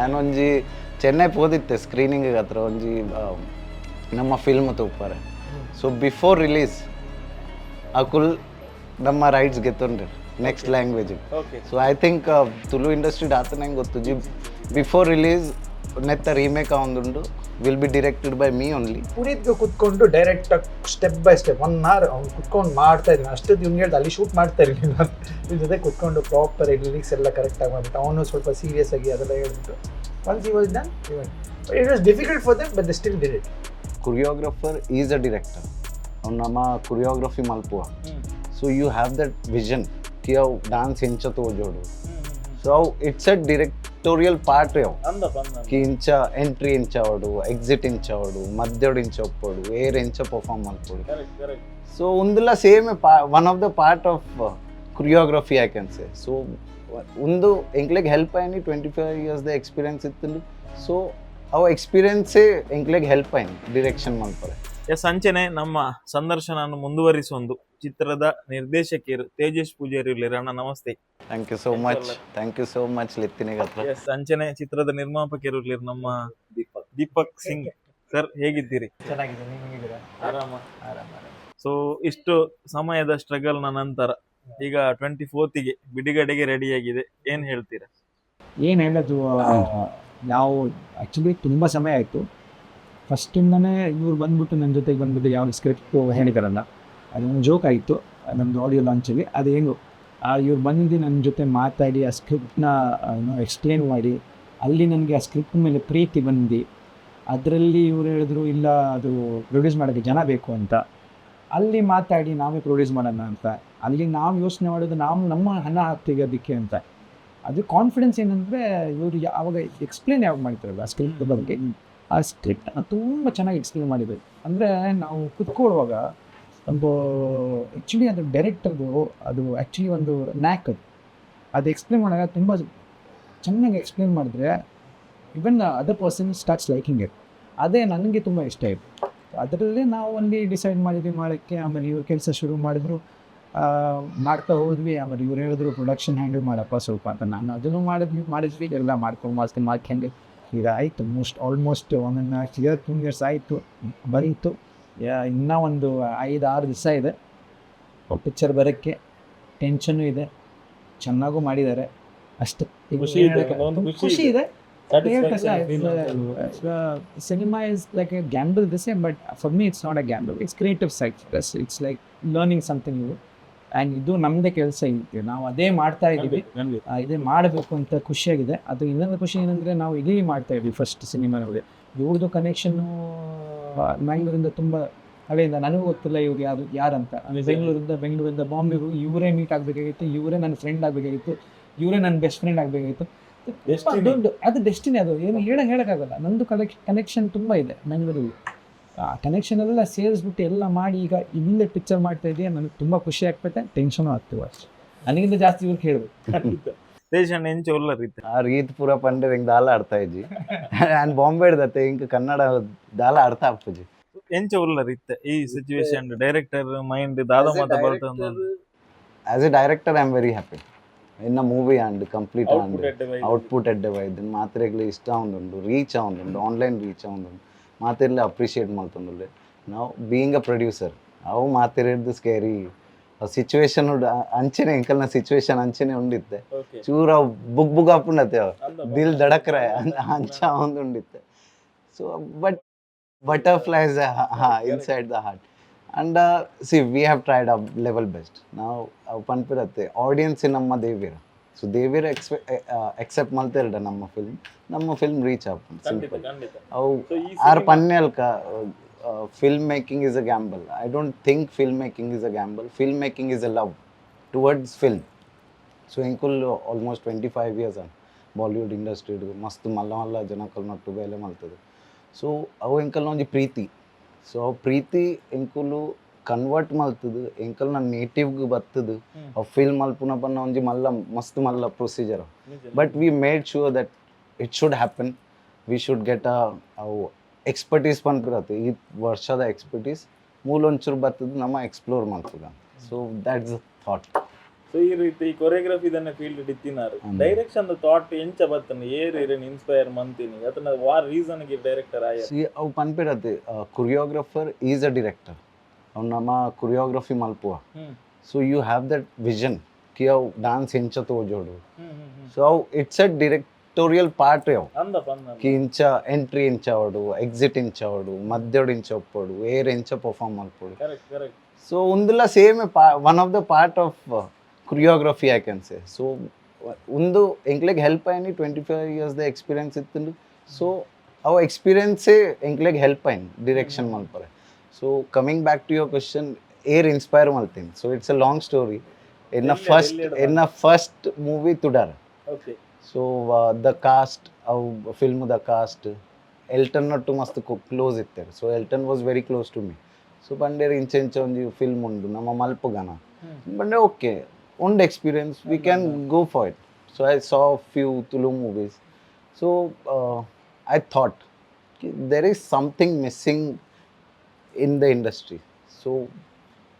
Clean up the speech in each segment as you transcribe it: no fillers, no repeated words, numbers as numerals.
And ಒಂಜಿ ಚೆನ್ನೈ ಪೋದಿತ್ತೆ ಸ್ಕ್ರೀನಿಂಗಿಗೆ ಹತ್ರ ಒಂಜಿ ನಮ್ಮ ಫಿಲ್ಮ್ ತೂಪಾರೆ. ಸೊ ಬಿಫೋರ್ ರಿಲೀಸ್ ಅಕುಲ್ ನಮ್ಮ ರೈಟ್ಸ್ ಗೆತ್ತೊಂಡ್ರೆ next language. So I think Tulu industry ಆತನಂಗೆ ಗೊತ್ತು ಜಿ ಬಿಫೋರ್ ರಿಲೀಸ್ ನೆತ್ತ ರೀಮೇಕ್ ಆವೊಂದುಂಡು will be directed by me only. ಪುನೀತ್ಗೆ ಕುತ್ಕೊಂಡು ಡೈರೆಕ್ಟಾಗಿ ಸ್ಟೆಪ್ ಬೈ ಸ್ಟೆಪ್ 1 hour ಅವ್ನು ಕುತ್ಕೊಂಡು ಮಾಡ್ತಾ ಇದ್ದೀನಿ ಅಷ್ಟೇ. ಇವ್ನು ಹೇಳ್ದು ಅಲ್ಲಿ ಶೂಟ್ ಮಾಡ್ತಾ ಇರಲಿಲ್ಲ, ಇವ್ನ ಜೊತೆ ಕುತ್ಕೊಂಡು ಪ್ರಾಪರ್ ಲಿರಿಕ್ಸ್ ಎಲ್ಲ ಕರೆಕ್ಟಾಗಿ ಮಾಡಿಬಿಟ್ಟು ಅವನು ಸ್ವಲ್ಪ ಸೀರಿಯಸ್ ಆಗಿ ಅದೆಲ್ಲ ಹೇಳ್ಬಿಟ್ಟು once he was done it was difficult for them but they still did it. Choreographer is a director, ಅವ್ನು ನಮ್ಮ ಕೊರಿಯೋಗ್ರಫಿ ಮಲ್ಪುವ. So you have that vision ಕಿ ಅವು ಡಾನ್ಸ್ ಹೆಂಚ ತೋಜೋಡು. So it's a directorial part ಅವು ಕಿ ಇಂಚ ಎಂಟ್ರಿ ಇಂಚ ಅವಡು, ಎಕ್ಸಿಟ್ ಇಂಚ ಅವಡು, ಮಧ್ಯೋಡು ಇಂಚ ಒಪ್ಪೋಡು, ಏರ್ ಇಂಚ ಪರ್ಫಾರ್ಮ್ ಮಾಡ್ಕೊಡು. ಸೊ ಒಂದೆಲ್ಲ same one of the part of choreography I can say. So ಒಂದು ಎಂಕ್ಲೆಗ್ ಹೆಲ್ಪ್ ಆಯ್ನಿ 25 years ಎಕ್ಸ್ಪೀರಿಯನ್ಸ್ ಇತ್ತು. ಸೊ ಅವು ಎಕ್ಸ್ಪೀರಿಯನ್ಸೇ ಎಂಕ್ಲೆಗ್ ಹೆಲ್ಪ್ ಆಯ್ನಿ ಡಿರೆಕ್ಷನ್ ಮಾಡ್ತಾರೆ. ಎಸ್ ಅಂಚನೆ ನಮ್ಮ ಸಂದರ್ಶನ ಮುಂದುವರಿಸೊಂದು ಚಿತ್ರದ ನಿರ್ದೇಶಕಿಯರು ತೇಜಸ್ ಪೂಜಾರಿ ಅಣ್ಣ, ನಮಸ್ತೆ. ಥ್ಯಾಂಕ್ ಯು ಸೋ ಮಚ್ ಲಿತ್ತಿನಿಗೆ ಹತ್ರ. ಎಸ್ ಅಂಚನೆ ಚಿತ್ರದ ನಿರ್ಮಾಪಕರು ನಮ್ಮ ದೀಪಕ್ ಸಿಂಗ್ ಸರ್, ಹೇಗಿದ್ದೀರಿ? ಚೆನ್ನಾಗಿದೆ, ನೀವು ಹೇಗಿದ್ದೀರಾ? ಆರಾಮ. ಸೊ ಇಷ್ಟು ಸಮಯದ ಸ್ಟ್ರಗಲ್ ನಂತರ ಈಗ 24th ಬಿಡುಗಡೆಗೆ ರೆಡಿ ಆಗಿದೆ, ಏನ್ ಹೇಳ್ತೀರಾ? ಏನು ಹೇಳೋದು, ನಾವು ಆ್ಯಕ್ಚುಲಿ ತುಂಬ ಸಮಯ ಆಯಿತು. ಫಸ್ಟಿಂದನೇ ಇವ್ರು ಬಂದ್ಬಿಟ್ಟು ನನ್ನ ಜೊತೆಗೆ ಬಂದ್ಬಿಟ್ಟು ಯಾವ ಸ್ಕ್ರಿಪ್ಟು ಹೇಳಿದಾರಲ್ಲ, ಅದೊಂದು ಜೋಕ್ ಆಯಿತು ನಮ್ಮದು ಆಡಿಯೋ ಲಾಂಚಲ್ಲಿ. ಅದೇನು ಇವ್ರು ಬಂದು ನನ್ನ ಜೊತೆ ಮಾತಾಡಿ ಆ ಸ್ಕ್ರಿಪ್ಟ್ನ ಎಕ್ಸ್ಪ್ಲೇನ್ ಮಾಡಿ ಅಲ್ಲಿ ನನಗೆ ಆ ಸ್ಕ್ರಿಪ್ಟ್ ಮೇಲೆ ಪ್ರೀತಿ ಬಂದು ಅದರಲ್ಲಿ ಇವ್ರು ಹೇಳಿದ್ರು ಇಲ್ಲ ಅದು ಪ್ರೊಡ್ಯೂಸ್ ಮಾಡೋಕ್ಕೆ ಜನ ಬೇಕು ಅಂತ. ಅಲ್ಲಿ ಮಾತಾಡಿ ನಾವೇ ಪ್ರೊಡ್ಯೂಸ್ ಮಾಡೋಣ ಅಂತ. ಅಲ್ಲಿ ನಾವು ಯೋಚನೆ ಮಾಡೋದು ನಾವು ನಮ್ಮ ಹಣ ಹಾಕ್ತೀವಿ ಅದಕ್ಕೆ ಅಂತ. ಅದು ಕಾನ್ಫಿಡೆನ್ಸ್ ಏನಂದರೆ ಇವರು ಆವಾಗ ಎಕ್ಸ್ಪ್ಲೇನ್ ಯಾವಾಗ ಮಾಡ್ತಾರಲ್ಲ ಆ ಸ್ಕ್ರಿಪ್ಟ್ ಬಗ್ಗೆ, ಆ ಸ್ಕ್ರಿಪ್ಟನ್ನು ತುಂಬ ಚೆನ್ನಾಗಿ ಎಕ್ಸ್ಪ್ಲೇನ್ ಮಾಡಿದ್ರು. ಅಂದರೆ ನಾವು ಕುತ್ಕೊಳ್ಳುವಾಗ ಒಂದು ಆ್ಯಕ್ಚುಲಿ ಅದು ಡೈರೆಕ್ಟರ್ದು ಅದು ಆ್ಯಕ್ಚುಲಿ ಒಂದು ನ್ಯಾಕ್ ಅದು ಎಕ್ಸ್ಪ್ಲೇನ್ ಮಾಡಿದಾಗ ತುಂಬ ಚೆನ್ನಾಗಿ ಎಕ್ಸ್ಪ್ಲೇನ್ ಮಾಡಿದ್ರೆ even other person starts liking it. ಅದೇ ನನಗೆ ತುಂಬ ಇಷ್ಟ ಆಯಿತು. ಅದರಲ್ಲೇ ನಾವು ಒಂದು ಡಿಸೈಡ್ ಮಾಡಿದ್ವಿ ಮಾಡೋಕ್ಕೆ. ಆಮೇಲೆ ಇವ್ರು ಕೆಲಸ ಶುರು ಮಾಡಿದ್ರು, ಮಾಡ್ತಾ ಹೋದ್ವಿ. ಆಮೇಲೆ ಇವ್ರು ಹೇಳಿದ್ರು ಪ್ರೊಡಕ್ಷನ್ ಹ್ಯಾಂಡಲ್ ಮಾಡಪ್ಪ ಸ್ವಲ್ಪ ಅಂತ. ನಾನು ಅದನ್ನು ಮಾಡಿದ್ವಿ ಎಲ್ಲ ಮಾಡ್ಕೊಂಡು ಈಗ ಆಯಿತು ಆಲ್ಮೋಸ್ಟ್ 1.5 years 2 years ಆಯಿತು ಬರೀತು. ಇನ್ನೂ ಒಂದು 5-6 ದಿವಸ ಇದೆ ಪಿಕ್ಚರ್ ಬರೋಕ್ಕೆ. ಟೆನ್ಷನ್ನು ಇದೆ, ಚೆನ್ನಾಗೂ ಮಾಡಿದ್ದಾರೆ ಅಷ್ಟೇ. ಖುಷಿ ಇದೆ. Cinema is like a gamble the same, but for me it's not a gamble. It's creative side. It's like learning something new. And ಇದು ನಮ್ಮದೇ ಕೆಲಸ ಇತ್ತು, ನಾವು ಅದೇ ಮಾಡ್ತಾ ಇದ್ದೀವಿ. ಇದೇ ಮಾಡಬೇಕು ಅಂತ ಖುಷಿಯಾಗಿದೆ. ಅದು ಇನ್ನೊಂದು ಖುಷಿ ಏನಂದರೆ ನಾವು ಇದೇ ಮಾಡ್ತಾ ಇದ್ವಿ ಫಸ್ಟ್ ಸಿನಿಮಾನಲ್ಲಿ. ಇವ್ರದ್ದು ಕನೆಕ್ಷನ್ನು ಮ್ಯಾಂಗ್ಳೂರಿಂದ ತುಂಬ ಹಳೆಯಿಂದ ನನಗೂ ಗೊತ್ತಿಲ್ಲ ಇವ್ರು ಯಾರಂತ. ಬೆಂಗಳೂರಿಂದ ಬಾಂಬೆಗೂ ಇವರೇ ಮೀಟ್ ಆಗಬೇಕಾಗಿತ್ತು, ಇವರೇ ನನ್ನ ಫ್ರೆಂಡ್ ಆಗಬೇಕಾಗಿತ್ತು, ಇವರೇ ನನ್ನ ಬೆಸ್ಟ್ ಫ್ರೆಂಡ್ ಆಗಬೇಕಾಗಿತ್ತು. ಅದು ಡೆಸ್ಟಿನಿ. ಅದು ಏನು ಹೇಳೋಕ್ಕಾಗಲ್ಲ. ನಂದು ಕನೆಕ್ಷನ್ ತುಂಬ ಇದೆ ಬೆಂಗಳೂರಿಗೆ. ಆ ಕನೆಕ್ಷನ್ ಎಲ್ಲ ಸೇರಿಸ್ಬಿಟ್ಟು ಎಲ್ಲ ಮಾಡಿ ಈಗ ಇಲ್ಲೇ ಪಿಕ್ಚರ್ ಮಾಡ್ತಾ ಇದೆಯಾ. ನನಗೆ ತುಂಬ ಖುಷಿ ಆಗ್ತೈತೆ, ಟೆನ್ಷನು ಆಗ್ತೀವಿ ಅಷ್ಟೇ. ನನಗಿಂತ ಜಾಸ್ತಿ ಇವ್ರಿಗೆ ಹೇಳ್ಬೇಕು. ದೇಶನ್ ಎಂಚ ಒಲ್ಲರಿತ್ತೆ ಆ ರೀತಿ ಪೂರ ಪಂಡೆ ಹಿಂಗೆ ದಾಲ ಆಡ್ತಾ ಇಜ್ಜಿ ಆ್ಯಂಡ್ ಬಾಂಬೆ ಹಿಡ್ದತ್ತೆ ಹಿಂಗೆ ಕನ್ನಡ ದಾಲ ಆಡ್ತಾ ಆಗ್ತಜಿ ಎಂಚ ಒಲ್ಲರಿತ್ತೆ ಈ ಸಿಚುವೇಶನ್. ಡೈರೆಕ್ಟರ್ ಮೈಂಡ್ ದಾದ ಮಾತ ಬರ್ತದೆ. As a director I am very happy ಇನ್ನ movie and complete and output ಎಡ್ಡೆ ಇದನ್ನು ಮಾತ್ರೆಗಳು ಇಷ್ಟ ಆಗುಂಡು, ರೀಚ್ ಆಗುಂಡು, ಆನ್ಲೈನ್ ರೀಚ್ ಆಗುಂಡು, ಮಾತಿರಲಿ ಅಪ್ರಿಷಿಯೇಟ್ ಮಾಡ್ತಂದ್ರೆ. ನಾವು ಬೀಯಿಂಗ್ ಅ ಪ್ರೊಡ್ಯೂಸರ್ ಅವು ಮಾತಿರಿದ್ದು ಸ್ಕೇರಿ ಸಿಚುವೇಶನ್ ಅಂಚೆನೆ ಎಂಕಲ್ನ ಸಿಚುವೇಶನ್ ಅಂಚೆನೆ ಉಂಡಿತ್ತೆ. ಚೂರ ಬುಗ್ ಹಾಪುಂಡತ್ತೆ ದಿಲ್ ದಡಕ್ರೆ ಅಂಚ ಒಂದು ಉಂಡಿತ್ತೆ. So but butterflies inside the heart and see we have tried a level best. ನಾವು ಅವು ಪನ್ಪಿರತ್ತೆ ಆಡಿಯನ್ಸ್ ನಮ್ಮ ದೇವಿರ. ಸೊ ದೇವಿರ ಎಕ್ಸೆಪ್ಟ್ ಮಾಡ್ತಿರಡ ನಮ್ಮ ಫಿಲ್ಮ್ ರೀಚ್ ಆಗ್ತದೆ. ಸಿಂಪಲ್ ಅವು ಆರು ಪನ್ನೆ ಅಲ್ಕ filmmaking is a gamble. I don't think filmmaking is a gamble. Filmmaking is a love towards film. So inkul almost 25 years on Bollywood industry mast malla janakal nattu bele maltadu. So avu inkal onji preeti. So preeti inkulu convert maltadu inkal na native gu battadu a film malpuna panna onji malla mast malla procedure. But we made sure that it should happen. We should get a expertise ಬಂದ್ಬಿಡತ್ತೆ. ಈ ವರ್ಷದ expertise ಮೂಲೊಂಚೂರು ಬರ್ತದೆ ನಮ್ಮ explore ಮಾಡ್ತದೆ. So that's the thought. So ಈ ರೀತಿ choreography ಇದನ್ನ ಫೀಲ್ಡ್ ಇತ್ತಿನಾರು ಹ್ಮ್. ಡೈರೆಕ್ಷನ್ ಥಾಟ್ ಎಂಚ ಬರ್ತನೆ ಏರ್ ಇರೇನ್ ಇನ್ಸ್ಪೈರ್ ಮಂತೀನಿ ಅದನ್ನ ವಾರ್ ರೀಸನ್ ಗೆ ಡೈರೆಕ್ಟರ್ ಆಯ ಸಿ ಅವು ಪನ್ಪಿರತ್ತೆ ಕೊರಿಯೋಗ್ರಫರ್ ಈಸ್ ಅ ಡಿರೆಕ್ಟರ್ ಅವ್ನು ನಮ್ಮ ಕೊರಿಯೋಗ್ರಫಿ ಮಲ್ಪುವ so you have that vision ಕಿ ಅವು ಡಾನ್ಸ್ ಹೆಂಚ ತೋಜೋಡು ಸೊ ಅವು ಇಟ್ಸ್ ಅ ಡಿರೆಕ್ಟೋರಿಯಲ್ ಪಾರ್ಟ್ ಅವು ಅಂದಪ್ಪ ಅಂದ ಕಿ ಇಂಚ ಎಂಟ್ರಿ ಇಂಚ ಅವಡು ಎಕ್ಸಿಟ್ ಇಂಚ ಅವಡು ಮಧ್ಯೋಡು ಇಂಚ ಒಪ್ಪೋಡು ಏರ್ ಇಂಚ ಪರ್ಫಾರ್ಮ್ ಮಲ್ಪೋಡು ಕರೆಕ್ಟ್ ಕರೆಕ್ಟ್ ಸೊ ಒಂದಿಲ್ಲ same one of the part of choreography I can say so ಒಂದು ಎಂಕ್ಲೆಗ್ ಹೆಲ್ಪ್ ಆಯ್ನಿ 25 ಇಯರ್ಸ್ ದ ಎಕ್ಸ್ಪೀರಿಯನ್ಸ್ ಇತ್ತು ಸೊ ಅವ ಎಕ್ಸ್ಪೀರಿಯನ್ಸೇ ಎಂಕ್ಲೆಗ್ ಹೆಲ್ಪ್ ಆಯ್ನಿ ಡಿರೆಕ್ಷನ್ ಮಲ್ಪರೆ so coming back to your question ಏರ್ ಇನ್ಸ್ಪೈರ್ ಮಲ್ತೀನಿ so it's a long story ಇನ್ನ ಫಸ್ಟ್ ಮೂವಿ ತುಡಾರ್ ಓಕೆ ಸೊ ದ ಕಾಸ್ಟ್ ಅವು ಫಿಲ್ಮ್ ದ ಕಾಸ್ಟ್ ಎಲ್ಟನ್ ಒಟ್ಟು ಮಸ್ತ್ ಕ್ಲೋಸ್ ಇತ್ತಾರೆ so Elton was very close to me so ಬಂಡೇರು ಇಂಚೆ ಇಂಚೆ ಒಂದು ಫಿಲ್ಮ್ ಉಂಡು ನಮ್ಮ ಮಲ್ಪುಗನ ಬಂಡೆ ಓಕೆ ಉಂಡು experience we can go for it so I saw few Tulu movies so I thought there is something missing in the industry so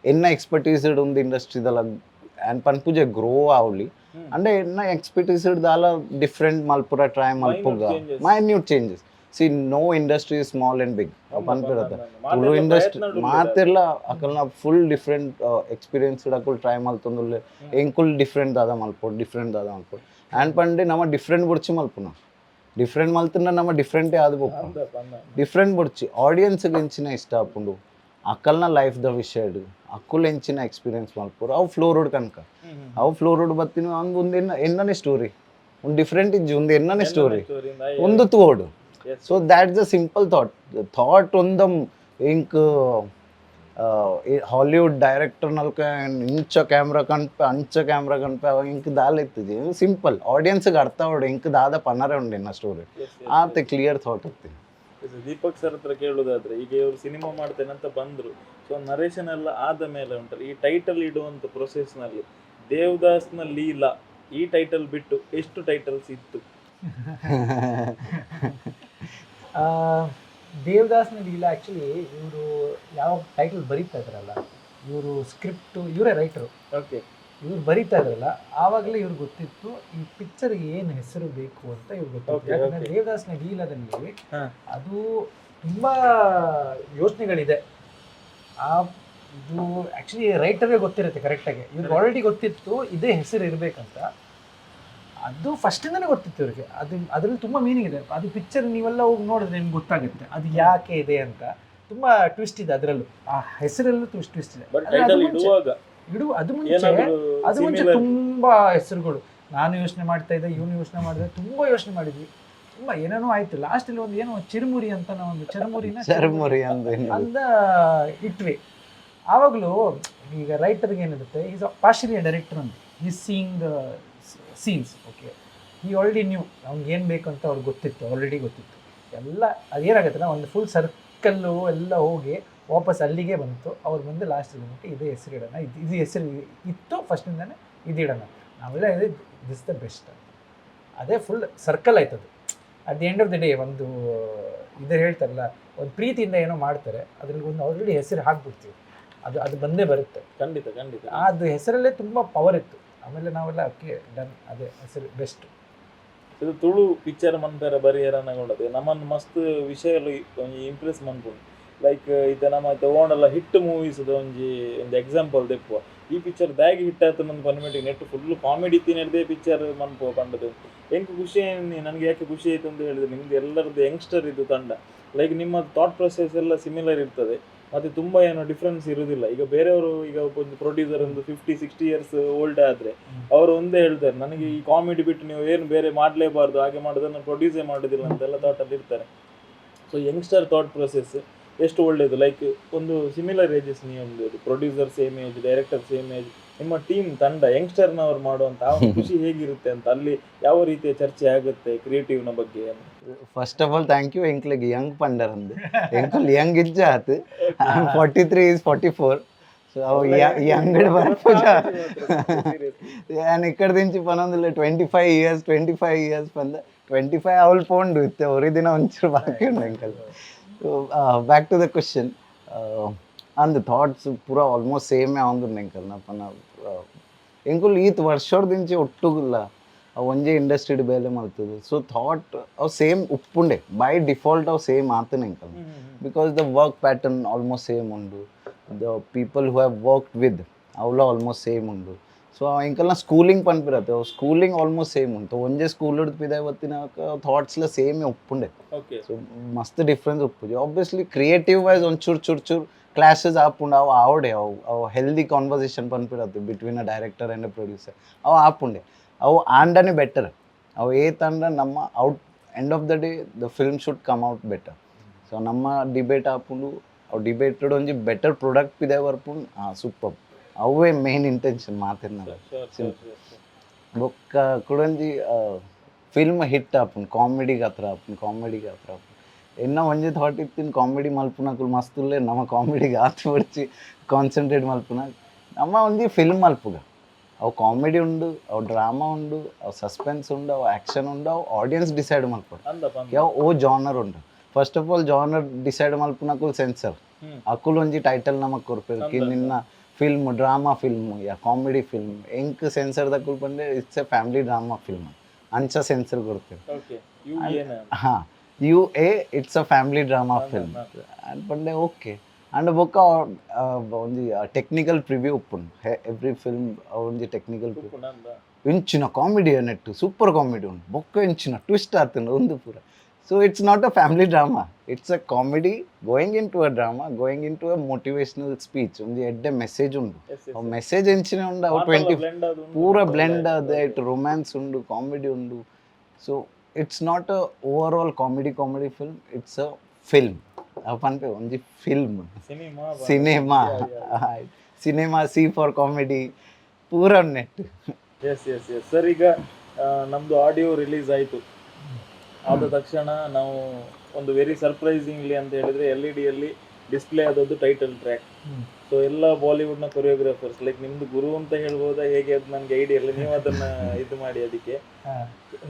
ಎನ್ನ ಎಕ್ಸ್ಪರ್ಟೀಸ್ ಒಂದು ಇಂಡಸ್ಟ್ರಿದಲ್ಲ ಆ್ಯಂಡ್ ಪನ್ಪುಜೆ ಗ್ರೋ ಆವ್ಲಿ అంటే ఎన్న ఎక్స్పెక్టేస్ దాలా డిఫరెంట్ మల్పురా ట్రై మల్పుగా minute changes see no industry small and big ಪನ್ಪಿರತ್ತೆ ತುಳು ಇಂಡಸ್ಟ್ರಿ ಮಾತಿರ್ಲ ಅಕಲ್ನ ಫುಲ್ ಡಿಫ್ರೆಂಟ್ ಎಕ್ಸ್ಪೀರಿಯನ್ಸ್ ಅಕಲ್ ಟ್ರೈ ಮಲ್ತಂದುಲ್ಲೆ ಎಂಕುಲ್ ಡಿಫ್ರೆಂಟ್ ದಾದ ಮಲ್ಪೋಡು ಡಿಫ್ರೆಂಟ್ ದಾದ ಮಲ್ಪೋಡು ಆ್ಯಂಡ್ ಪಂಡೆ ನಮ್ಮ ಡಿಫ್ರೆಂಟ್ ಬುಡ್ಚಿ ಮಲ್ಪುನ ಡಿಫ್ರೆಂಟ್ ಮಲ್ತಂದ್ರೆ ನಮ್ಮ ಡಿಫ್ರೆಂಟೇ ಆದ ಬೇಕು ಡಿಫ್ರೆಂಟ್ ಬುಡ್ಚಿ ಆಡಿಯನ್ಸ್ಗೆ ಎಂಚಿನ ಇಷ್ಟ ಆಪುಂಡು ಅಕಲ್ನ ಲೈಫ್ದ ವಿಷಯಡು ಅಕ್ಕುಲ್ ಎಂಚಿನ ಎಕ್ಸ್ಪೀರಿಯನ್ಸ್ ಮಲ್ಪೋರು ಅವು ಫ್ಲೋರ್ ರೋಡ್ ಕನಕ ಅವು ಫ್ಲೋರ್ ರೋಡ್ ಬತ್ತೀನಿ ಒಂದು ಎನ್ನನೇ ಸ್ಟೋರಿ ಒಂದು ಡಿಫ್ರೆಂಟ್ ಇಜ್ಜಿ ಒಂದು ಎನ್ನನೇ ಸ್ಟೋರಿ ಒಂದು ತೋಡು so that's the simple thought ಒಂದು ಇಂಕ್ ಹಾಲಿವುಡ್ ಡೈರೆಕ್ಟರ್ ನಲ್ಕ ಇಂಚ ಕ್ಯಾಮ್ರಾ ಕಣ್ಪೆ ಅಂಚ ಕ್ಯಾಮ್ರಾ ಕಣ್ಪೆ ಅವಾಗ ಇಂಕ್ ದಾಲ್ ಇತ್ತಿದ್ದಿ ಸಿಂಪಲ್ ಆಡಿಯನ್ಸ್ಗೆ ಅರ್ಥ ಹೊಡು ಇಂಕ್ ದಾದ ಪನ್ನರೇ ಉಂಡು ಎನ್ನ ಸ್ಟೋರಿ ಆತ ಕ್ಲಿಯರ್ ಥಾಟ್ ಇರ್ತೀನಿ ದೀಪಕ್ ಸರ್ ಹತ್ರ ಕೇಳುದಾದ್ರೆ ಈಗ ಇವರು ಸಿನಿಮಾ ಮಾಡ್ತೇನೆ ಅಂತ ಬಂದ್ರು ಸೊ ನರೇಶನ್ ಎಲ್ಲ ಆದ ಮೇಲೆ ಉಂಟಲ್ಲ ಈ ಟೈಟಲ್ ಇಡುವಂತ ಪ್ರೊಸೆಸ್ ನಲ್ಲಿ ದೇವದಾಸ್ನ ಲೀಲಾ ಈ ಟೈಟಲ್ ಬಿಟ್ಟು ಎಷ್ಟು ಟೈಟಲ್ಸ್ ಇತ್ತು ದೇವದಾಸ್ನ ಲೀಲಾ ಆ್ಯಕ್ಚುಲಿ ಇವರು ಯಾವ ಟೈಟಲ್ ಬರೀತಾ ಇದ್ರಲ್ಲ ಇವರು ಸ್ಕ್ರಿಪ್ಟು ಇವರೇ ರೈಟರು ಓಕೆ ಇವ್ರು ಬರೀತಾ ಇದ್ರಲ್ಲ ಆವಾಗಲೇ ಇವ್ರಿಗೆ ಗೊತ್ತಿತ್ತು ಈ ಪಿಕ್ಚರ್ಗೆ ಏನು ಹೆಸರು ಬೇಕು ಅಂತ ಇವ್ರಿಗೆ ಗೊತ್ತಿತ್ತು ಯಾಕಂದರೆ ದೇವದಾಸ್ನ ಲೀಲಾದಲ್ಲಿ ಅದು ತುಂಬ ಯೋಚನೆಗಳಿದೆ ಇದು ಆ್ಯಕ್ಚುಲಿ ರೈಟರ್ಗೆ ಗೊತ್ತಿರುತ್ತೆ ಕರೆಕ್ಟಾಗಿ ಇವ್ರಿಗೆ ಆಲ್ರೆಡಿ ಗೊತ್ತಿತ್ತು ಇದೇ ಹೆಸರು ಇರಬೇಕಂತ ಅದು ಫಸ್ಟಿಂದನೇ ಗೊತ್ತಿತ್ತು ಇವ್ರಿಗೆ ಅದರಲ್ಲಿ ತುಂಬ ಮೀನಿಂಗ್ ಇದೆ ಅದು ಪಿಕ್ಚರ್ ನೀವೆಲ್ಲ ಹೋಗಿ ನೋಡಿದ್ರೆ ನಿಮ್ಗೆ ಗೊತ್ತಾಗುತ್ತೆ ಅದು ಯಾಕೆ ಇದೆ ಅಂತ ತುಂಬ ಟ್ವಿಸ್ಟ್ ಇದೆ ಅದರಲ್ಲೂ ಆ ಹೆಸರಲ್ಲೂ ಟ್ವಿಸ್ಟ್ ಇದೆ ಅದು ಮುಂಚೆ ತುಂಬ ಹೆಸರುಗಳು ನಾನು ಯೋಚನೆ ಮಾಡ್ತಾ ಇದ್ದೆ ಇವನು ಯೋಚನೆ ಮಾಡಿದೆ ತುಂಬ ಯೋಚನೆ ಮಾಡಿದ್ವಿ ತುಂಬ ಏನೇನೋ ಆಯ್ತು ಲಾಸ್ಟಲ್ಲಿ ಒಂದು ಏನೋ ಚಿರುಮುರಿ ಅಂತ ಒಂದು ಚರ್ಮುರಿ ಅಂತ ಇಟ್ವಿ ಆವಾಗಲೂ ಈಗ ರೈಟರ್ಗೆ ಏನಿರುತ್ತೆ ಈಸ್ ಪಾರ್ಷಿಯಲಿ ಡೈರೆಕ್ಟರ್ ಅಂತ is seeing the scenes okay ಈ ಆಲ್ರೆಡಿ ನ್ಯೂ ಅವ್ನಿಗೆ ಏನು ಬೇಕು ಅಂತ ಅವ್ರಿಗೆ ಗೊತ್ತಿತ್ತು ಆಲ್ರೆಡಿ ಗೊತ್ತಿತ್ತು ಎಲ್ಲ ಅದೇನಾಗುತ್ತಲ್ಲ ಒಂದು ಫುಲ್ ಸರ್ಕಲ್ಲು ಎಲ್ಲ ಹೋಗಿ ವಾಪಸ್ ಅಲ್ಲಿಗೆ ಬಂತು ಅವ್ರು ಬಂದು ಲಾಸ್ಟಿಗೆ ಬಂದ್ಬಿಟ್ಟು ಇದೇ ಹೆಸರು ಇಡೋಣ ಇದು ಹೆಸರು ಇತ್ತು ಫಸ್ಟಿಂದನೇ ಇದು ಇಡೋಣ ನಾವೆಲ್ಲ ಇದೆ ದಿಸ್ ದ ಬೆಸ್ಟ್ ಅದೇ ಫುಲ್ ಸರ್ಕಲ್ ಆಯ್ತದು at the end of the day ಒಂದು ಇದು ಹೇಳ್ತಾರಲ್ಲ ಒಂದು ಪ್ರೀತಿಯಿಂದ ಏನೋ ಮಾಡ್ತಾರೆ ಅದ್ರಲ್ಲಿ ಒಂದು ಆಲ್ರೆಡಿ ಹೆಸರು ಹಾಕ್ಬಿಡ್ತೀವಿ ಅದು ಬಂದೇ ಬರುತ್ತೆ ಖಂಡಿತ ಖಂಡಿತ ಅದು ಹೆಸರಲ್ಲೇ ತುಂಬ ಪವರ್ ಇತ್ತು ಆಮೇಲೆ ನಾವೆಲ್ಲ ಓಕೆ ಡನ್ ಅದೇ ಹೆಸರು ಬೆಸ್ಟ್ ಇದು ತುಳು ಪಿಕ್ಚರ್ ಮನ್ಪೇರ ಬರಿಯರನ್ನಗೊಂಡದೆ ನಮ್ಮನ್ನು ಮಸ್ತ್ ವಿಷಯಲು ಇಂಪ್ರೆಸ್ ಮನ್ಪುಂಡು ಲೈಕ್ ಇತ ನಮ್ಮ ಓಣಲ್ಲ ಹಿಟ್ ಮೂವೀಸ್ ಒಂದು ಎಕ್ಸಾಂಪಲ್ ದೆಪ್ಪುವ ಈ ಪಿಕ್ಚರ್ ದಾಗಿ ಹಿಟ್ ಆಯ್ತು ನನ್ನ ಪನ್ಮೆಟಿಗೆ ನೆಟ್ ಫುಲ್ ಕಾಮಿಡಿ ತಿನ್ನದೇ ಪಿಕ್ಚರ್ ಮನ್ಪುವ ಕಂಡದು ಹೆಂಗೆ ಖುಷಿ ನನಗೆ ಯಾಕೆ ಖುಷಿ ಆಯಿತು ಅಂತ ಹೇಳಿದ್ರೆ ನಿಮ್ದು ಎಲ್ಲರದ್ದು ಯಂಗ್ಸ್ಟರ್ ಇದು ತಂಡ ಲೈಕ್ ನಿಮ್ಮ ಥಾಟ್ ಪ್ರೊಸೆಸ್ ಎಲ್ಲ ಸಿಮಿಲರ್ ಇರ್ತದೆ ಮತ್ತು ತುಂಬ ಏನೋ ಡಿಫ್ರೆನ್ಸ್ ಇರೋದಿಲ್ಲ ಈಗ ಬೇರೆಯವರು ಈಗ ಒಂದು ಪ್ರೊಡ್ಯೂಸರ್ ಒಂದು 50-60 ಇಯರ್ಸ್ ಓಲ್ಡ್ ಆದರೆ ಅವರು ಒಂದೇ ಹೇಳ್ತಾರೆ ನನಗೆ ಈ ಕಾಮಿಡಿ ಬಿಟ್ಟು ನೀವು ಏನು ಬೇರೆ ಮಾಡಲೇಬಾರ್ದು ಹಾಗೆ ಮಾಡೋದನ್ನು ಪ್ರೊಡ್ಯೂಸೇ ಮಾಡೋದಿಲ್ಲ ಅಂತೆಲ್ಲ ಥಾಟಲ್ಲಿ ಇರ್ತಾರೆ ಸೊ ಯಂಗ್ಸ್ಟರ್ ಥಾಟ್ ಪ್ರೊಸೆಸ್ ಎಷ್ಟು ಒಳ್ಳೆಯದು ಲೈಕ್ ಒಂದು ಸಿಮಿಲರ್ ಏಜಸ್ ನೀವು producer same age director same age ನಿಮ್ಮ ಟೀಮ್ ತಂಡ ಯಂಗ್ಸ್ಟರ್ನವ್ರು ಮಾಡುವಂಥ ಖುಷಿ ಹೇಗಿರುತ್ತೆ ಅಂತ ಅಲ್ಲಿ ಯಾವ ರೀತಿಯ ಚರ್ಚೆ ಆಗುತ್ತೆ ಕ್ರಿಯೇಟಿವ್ನ ಬಗ್ಗೆ first of all thank you ಎಂಕ್ಲೆಗ್ ಯಂಗ್ ಪಂಡರ್ ಅಂದು ಎಂಕಲ್ ಯಂಗ್ ಇಜ್ಜ ಆತು 43 is 44 ಸೊ ಅವು ಯಂಗಡ್ ಬರ್ಪುಜ ನಾನು ಇಕ್ಕಡೆ ದಿಂಚಿ ಪನೊಂದಿಲ್ಲ 25 years ಬಂದ 25 ಅವಳು ಪೋಂಡು ಇತ್ತೆ ಅವ್ರ ದಿನ ಒಂಚೂರು ಬಾಕಿ ಉಂಡು ಎಂಕಲ್ so back to the question ಅಂದ್ ಥಾಟ್ಸ್ ಪೂರ ಆಲ್ಮೋಸ್ಟ್ ಸೇಮೇ ಆಂದು ಎಂಕಲ್ ನಪ್ಪನ ಎಂಕುಲ್ ಈತ್ ವರ್ಷೋರ್ದಿಂಚಿ ಒಟ್ಟುಗುಲ್ಲ ಅವು ಒಂಜೇ ಇಂಡಸ್ಟ್ರಿ ಬೇಲೆ ಮಲ್ತದು ಸೊ ಥಾಟ್ ಅವು ಸೇಮ್ ಉಪ್ಪುಂಡೆ ಬೈ ಡಿಫಾಲ್ಟ್ ಅವು ಸೇಮ್ ಆತನ ಎಂಕಲ್ because the work pattern almost same ಉಂಡು the people who have worked with ಅವಳ ಆಲ್ಮೋಸ್ಟ್ ಸೇಮ್ ಉಂಡು ಸೊ ಎಂಕಲ್ನ ಸ್ಕೂಲಿಂಗ್ ಪನ್ಪಿರತ್ತೆ ಅವು ಸ್ಕೂಲಿಂಗ್ ಆಲ್ಮೋಸ್ಟ್ ಸೇಮ್ ಉಂಟು ಒಂಜೇ ಸ್ಕೂಲ್ ಹಿಡ್ಪಿದೆ ಇವತ್ತಿನ ಥಾಟ್ಸ್ಲ ಸೇಮೇ ಉಪ್ಪುಂಡೆ ಓಕೆ ಸೊ ಮಸ್ತ್ ಡಿಫ್ರೆನ್ಸ್ ಉಪ್ಪುಜಿ ಆಬ್ವಿಯಸ್ಲಿ ಕ್ರಿಯೇಟಿವ್ ವೈಸ್ ಒಂಚೂರು ಚೂರು ಕ್ಲಾಶಸ್ ಆಪುಂಡು ಅವು ಆವಡೆ ಅವು ಹೆಲ್ದಿ ಕಾನ್ವರ್ಸೇಷನ್ ಪನ್ಪಿರತ್ತೆ between a director and a producer ಅವು ಆಪುಂಡೆ ಅವು ಆಂಡನೇ ಬೆಟರ್ ಅವು ಏತಂಡ ನಮ್ಮ out end of the day the film should come out better so ನಮ್ಮ ಡಿಬೇಟ್ ಆಪುಂಡು ಅವು ಡಿಬೇಟೆಡ್ ಒಂಜಿ ಬೆಟರ್ ಪ್ರಾಡಕ್ಟ್ ಇದೆ ಬರ್ಪುಂಡು ಸೂಪರ್ ಅವೇ ಮೇನ್ ಇಂಟೆನ್ಷನ್ ಮಾತಿರ್ನಲ್ಲ ಬೊಕ್ಕ ಕುಡೊಂಜಿ ಫಿಲ್ಮ್ ಹಿಟ್ ಆಪುಂಡು ಕಾಮಿಡಿಗೆ ಹತ್ರ ಆಪುಂಡು ಎನ್ನ ಒಂಜಿ ಥಾಟ್ ಇತ್ತಿನ ಕಾಮಿಡಿ ಮಲ್ಪುನಕುಲು ಮಸ್ತುಲ್ಲೆ ನಮ್ಮ ಕಾಮಿಡಿಗೆ ಆತು ಬಿಡ್ಚಿ ಕಾನ್ಸಂಟ್ರೇಟ್ ಮಲ್ಪುನ ನಮ್ಮ ಒಂಜಿ ಫಿಲ್ಮ್ ಮಲ್ಪುಗ ಅವು ಕಾಮಿಡಿ ಉಂಡು ಅವು ಡ್ರಾಮಾ ಉಂಡು ಅವು ಸಸ್ಪೆನ್ಸ್ ಉಂಡು ಅವು ಆ್ಯಕ್ಷನ್ ಉಂಡು ಅವು ಆಡಿಯನ್ಸ್ ಡಿಸೈಡ್ ಮಲ್ಪಡು ಯಾವ ಓ ಜಾನರ್ ಉಂಡು first of all genre decide ಮಲ್ಪುನಕುಲು ಸೆನ್ಸರ್ ಅಕುಲು ಒಂಜಿ ಟೈಟಲ್ ನಮಕ್ ಕೊರ್ಪೆರು ಕಿ ನಿನ್ನ ಫಿಲ್ಮ್ ಡ್ರಾಮಾ ಫಿಲ್ಮ್ ಯಾ ಕಾಮಿಡಿ ಫಿಲ್ಮ್ ಎಂಕ್ ಸೆನ್ಸರ್ ದಕ್ಕುಲು ಬಂದೆ it's a family drama film ಅಂಚ ಸೆನ್ಸರ್ ಕೊಡ್ತೇವೆ ಹಾಂ U A it's a family drama film and ಪಂಡೆ ಓಕೆ ಅಂಡ್ ಬೊಕ್ಕ ಒಂಜಿ ಟೆಕ್ನಿಕಲ್ ಪ್ರಿವ್ಯೂ ಉಪ್ಪುಂಡು ಎವ್ರಿ ಫಿಲ್ಮ್ ಒಂಜಿ ಟೆಕ್ನಿಕಲ್ ಇಂಚಿನ ಕಾಮಿಡಿ ನೆಟ್ಟು ಸೂಪರ್ ಕಾಮಿಡಿ ಉಂಡು ಬೊಕ್ಕ ಇಂಚಿನ ಟ್ವಿಸ್ಟ್ ಆತುಂಡು ಒಂದು ಪೂರ so it's not a family drama it's a comedy going into a drama going into a motivational speech ಒಂಜಿ ಎಡ್ಡೆ ಮೆಸೇಜ್ ಉಂಡು ಅವು ಮೆಸೇಜ್ ಎಂಚಿನ ಉಂಡು ಅವು 20 ಪೂರ ಬ್ಲೆಂಡ್ ಅದ ಇಟ್ ರೊಮ್ಯಾನ್ಸ್ ಉಂಡು ಕಾಮಿಡಿ ಉಂಡು so it's not a over all comedy film it's a film ಅವು ಪನ್ಪೆ ಒಂಜಿ film cinema C for comedy ಪೂರ ನೆಟ್ ಎಸ್ ಸರ್ ಈಗ ನಮ್ಮದು ಆಡಿಯೋ ರಿಲೀಸ್ ಆಯಿತು ಆದ ತಕ್ಷಣ ನಾವು ಒಂದು ವೆರಿ ಸರ್ಪ್ರೈಸಿಂಗ್ಲಿ ಅಂತ ಹೇಳಿದ್ರೆ LED ಡಿಸ್ಪ್ಲೇ ಆದದ್ದು ಟೈಟಲ್ ಟ್ರ್ಯಾಕ್ ಸೊ ಎಲ್ಲ ಬಾಲಿವುಡ್ನ ಕೊರಿಯೋಗ್ರಾಫರ್ಸ್ ಲೈಕ್ ನಿಮ್ದು ಗುರು ಅಂತ ಹೇಳ್ಬೋದಾ ಹೇಗೆ ಅದು ನನಗೆ ಐಡಿಯಾ ಇಲ್ಲ ನೀವು ಅದನ್ನ ಇದು ಮಾಡಿ ಅದಕ್ಕೆ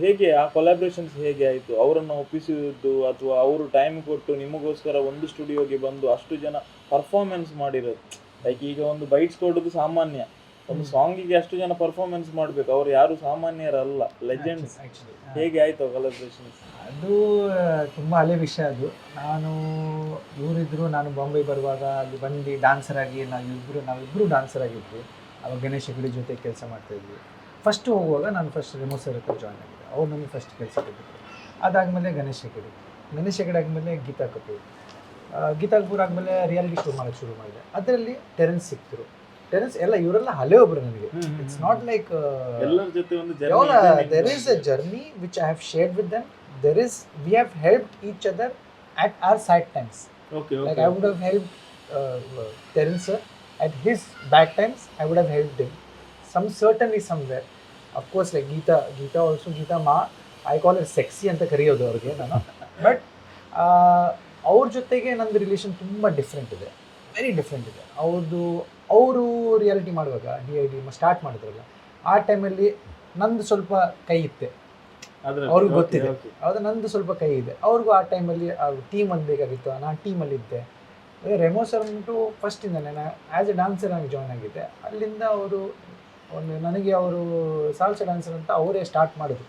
ಹೇಗೆ ಆ ಕೊಲಾಬ್ರೇಷನ್ಸ್ ಹೇಗೆ ಆಯಿತು ಅವರನ್ನು ಒಪ್ಪಿಸಿದ್ದು ಅಥವಾ ಅವರು ಟೈಮ್ ಕೊಟ್ಟು ನಿಮಗೋಸ್ಕರ ಒಂದು ಸ್ಟುಡಿಯೋಗೆ ಬಂದು ಅಷ್ಟು ಜನ ಪರ್ಫಾರ್ಮೆನ್ಸ್ ಮಾಡಿರೋದು ಲೈಕ್ ಈಗ ಒಂದು ಬೈಟ್ಸ್ ಕೊಡೋದು ಸಾಮಾನ್ಯ ಒಂದು ಸಾಂಗಿಗೆ ಅಷ್ಟು ಜನ ಪರ್ಫಾರ್ಮೆನ್ಸ್ ಮಾಡಬೇಕು ಅವ್ರು ಯಾರು ಸಾಮಾನ್ಯರಲ್ಲ ಲೆಜೆಂಡ್ಸ್ ಹೇಗೆ ಆಯಿತು ಕೊಲಾಬ್ರೇಷನ್ಸ್ ಅದು ತುಂಬ ಹಳೆ ವಿಷಯ ಅದು ಇವರಿದ್ರು ನಾನು ಬಾಂಬೆ ಬರುವಾಗ ಅಲ್ಲಿ ಬಂದು ಡಾನ್ಸರ್ ಆಗಿ ನಾವಿಬ್ಬರು ಡಾನ್ಸರ್ ಆಗಿದ್ವಿ ಅವಾಗ ಗಣೇಶ್ ಹೆಗಡೆ ಜೊತೆ ಕೆಲಸ ಮಾಡ್ತಾಯಿದ್ವಿ ಫಸ್ಟ್ ಹೋಗುವಾಗ ನಾನು ಫಸ್ಟ್ ರೆಮೋ ಸರ್ ಹತ್ರ ಜಾಯ್ನ್ ಆಗಿದ್ದೆ ಅವ್ರು ನನಗೆ ಫಸ್ಟ್ ಕೆಲಸ ಕೊಟ್ಟಿದ್ರು ಅದಾದಮೇಲೆ ಗಣೇಶ್ ಹೆಗಡೆ ಆದಮೇಲೆ ಗೀತಾ ಕಪೂರ್ ಆದಮೇಲೆ ರಿಯಾಲಿಟಿ ಶೋ ಮಾಡೋಕ್ಕೆ ಶುರು ಮಾಡಿದೆ ಅದರಲ್ಲಿ ಟೆರೆನ್ಸ್ ಸಿಕ್ತರು ಎಲ್ಲ ಇವರೆಲ್ಲ ಹಳೆ ಒಬ್ರು ನನಗೆ ಇಟ್ಸ್ ನಾಟ್ ಲೈಕ್ ಎಲ್ಲರ ಜೊತೆ ಒಂದು there is a journey which I have shared with them. We have helped each other at our side times. Like I would have helped Terence sir at his bad times. I would have helped him certainly somewhere. Of course, like Geeta Ma, I call her sexy anta kariyodu avrige nanu. But ಅವ್ರ ಜೊತೆಗೆ ನಂದು relation ತುಂಬ different ಇದೆ, very different ಇದೆ. ಅವರು reality ಮಾಡುವಾಗ DID start ಮಾಡಿದ್ರಲ್ಲ ಆ ಟೈಮಲ್ಲಿ ನಂದು ಸ್ವಲ್ಪ ಕೈ ಇತ್ತೆ, ಅವ್ರಿಗೆ ಗೊತ್ತಿದೆ. ಹೌದಾ, ನಂದು ಸ್ವಲ್ಪ ಕೈ ಇದೆ, ಅವ್ರಿಗೂ ಆ ಟೈಮಲ್ಲಿ ಟೀಮ್ ಒಂದು ಬೇಕಾಗಿತ್ತು, ನಾನು ಟೀಮಲ್ಲಿ ಇದ್ದೆ. ರೆಮೋ ಸರ್ ಅಂದ್ಬಿಟ್ಟು ಫಸ್ಟಿಂದನೇ ನಾನು ಆ್ಯಸ್ ಎ ಡಾನ್ಸರ್ ಆಗಿ ಜಾಯ್ನ್ ಆಗಿದ್ದೆ. ಅಲ್ಲಿಂದ ನನಗೆ ಅವರು ಸಾಲ್ಸಾ ಡಾನ್ಸರ್ ಅಂತ ಅವರೇ ಸ್ಟಾರ್ಟ್ ಮಾಡಿದ್ರು.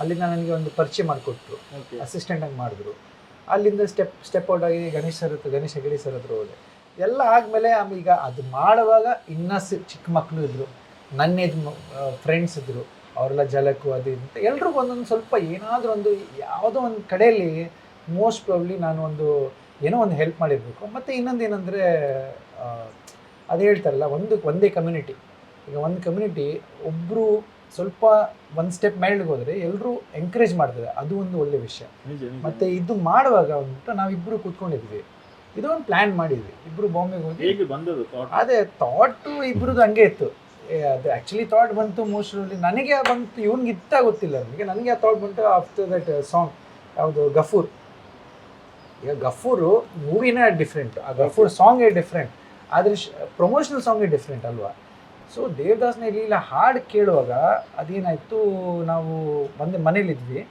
ಅಲ್ಲಿಂದ ನನಗೆ ಒಂದು ಪರಿಚಯ ಮಾಡಿಕೊಟ್ರು, ಅಸಿಸ್ಟೆಂಟಾಗಿ ಮಾಡಿದ್ರು. ಅಲ್ಲಿಂದ ಸ್ಟೆಪ್ ಔಟ್ ಆಗಿ ಗಣೇಶ್ ಹೆಗಡೆ ಸರ್ ಹತ್ರ ಹೋದೆ. ಎಲ್ಲ ಆದಮೇಲೆ ಈಗ ಅದು ಮಾಡುವಾಗ ಇನ್ನೂ ಚಿಕ್ಕ ಮಕ್ಕಳು ಇದ್ದರು, ನನ್ನ ಫ್ರೆಂಡ್ಸ್ ಇದ್ದರು, ಅವರೆಲ್ಲ ಜಲಕು ಅದು ಅಂತ ಎಲ್ರಿಗೂ ಒಂದೊಂದು ಸ್ವಲ್ಪ ಏನಾದರೂ ಒಂದು ಯಾವುದೋ ಒಂದು ಕಡೆಯಲ್ಲಿ ಮೋಸ್ಟ್ ಪ್ರಾಬ್ಲಿ ನಾನು ಏನೋ ಒಂದು ಹೆಲ್ಪ್ ಮಾಡಿರಬೇಕು. ಮತ್ತು ಇನ್ನೊಂದು ಏನಂದರೆ ಅದು ಹೇಳ್ತಾರಲ್ಲ, ಒಂದೇ ಕಮ್ಯುನಿಟಿ. ಈಗ ಒಂದು ಕಮ್ಯುನಿಟಿ ಒಬ್ಬರು ಸ್ವಲ್ಪ ಒಂದು ಸ್ಟೆಪ್ ಮೇಲ್ಗೆ ಹೋದರೆ ಎಲ್ಲರೂ ಎಂಕರೇಜ್ ಮಾಡ್ತಾರೆ, ಅದು ಒಂದು ಒಳ್ಳೆ ವಿಷಯ. ಮತ್ತು ಇದು ಮಾಡುವಾಗ ಅಂದ್ಬಿಟ್ಟು ನಾವಿಬ್ಬರು ಕೂತ್ಕೊಂಡಿದ್ವಿ, ಇದು ಒಂದು ಪ್ಲ್ಯಾನ್ ಮಾಡಿದ್ವಿ, ಇಬ್ಬರು ಬಾಂಬೆಗೆ ಹೋಗಿ. ಅದೇ ಥಾಟು ಇಬ್ಬರದ್ದು ಹಂಗೆ ಇತ್ತು. ಅದು ಆ್ಯಕ್ಚುಲಿ ಥಾಟ್ ಬಂತು ಮೋಸ್ಟ್ಲಿ ನನಗೆ ಬಂತು, ಇವ್ನಿಗೆ ಗೊತ್ತಿಲ್ಲ ನನಗೆ ಆ ಥಾಟ್ ಬಂತು ಆಫ್ಟರ್ ದಟ್ ಸಾಂಗ್ ಯಾವುದು ಗಫೂರ್. ಈಗ ಗಫೂರು ಮೂವಿನೇ ಡಿಫ್ರೆಂಟ್, ಆ ಗಫೂರ್ ಸಾಂಗೇ ಡಿಫ್ರೆಂಟ್, ಆದರೆ ಪ್ರಮೋಷನಲ್ ಸಾಂಗೇ ಡಿಫ್ರೆಂಟ್ ಅಲ್ವಾ. ಸೊ ದೇವದಾಸ್ನ ಇಲ್ಲ ಹಾಡು ಕೇಳುವಾಗ ಅದೇನಾಯಿತು, ನಾವು ಮನೇಲಿದ್ವಿ,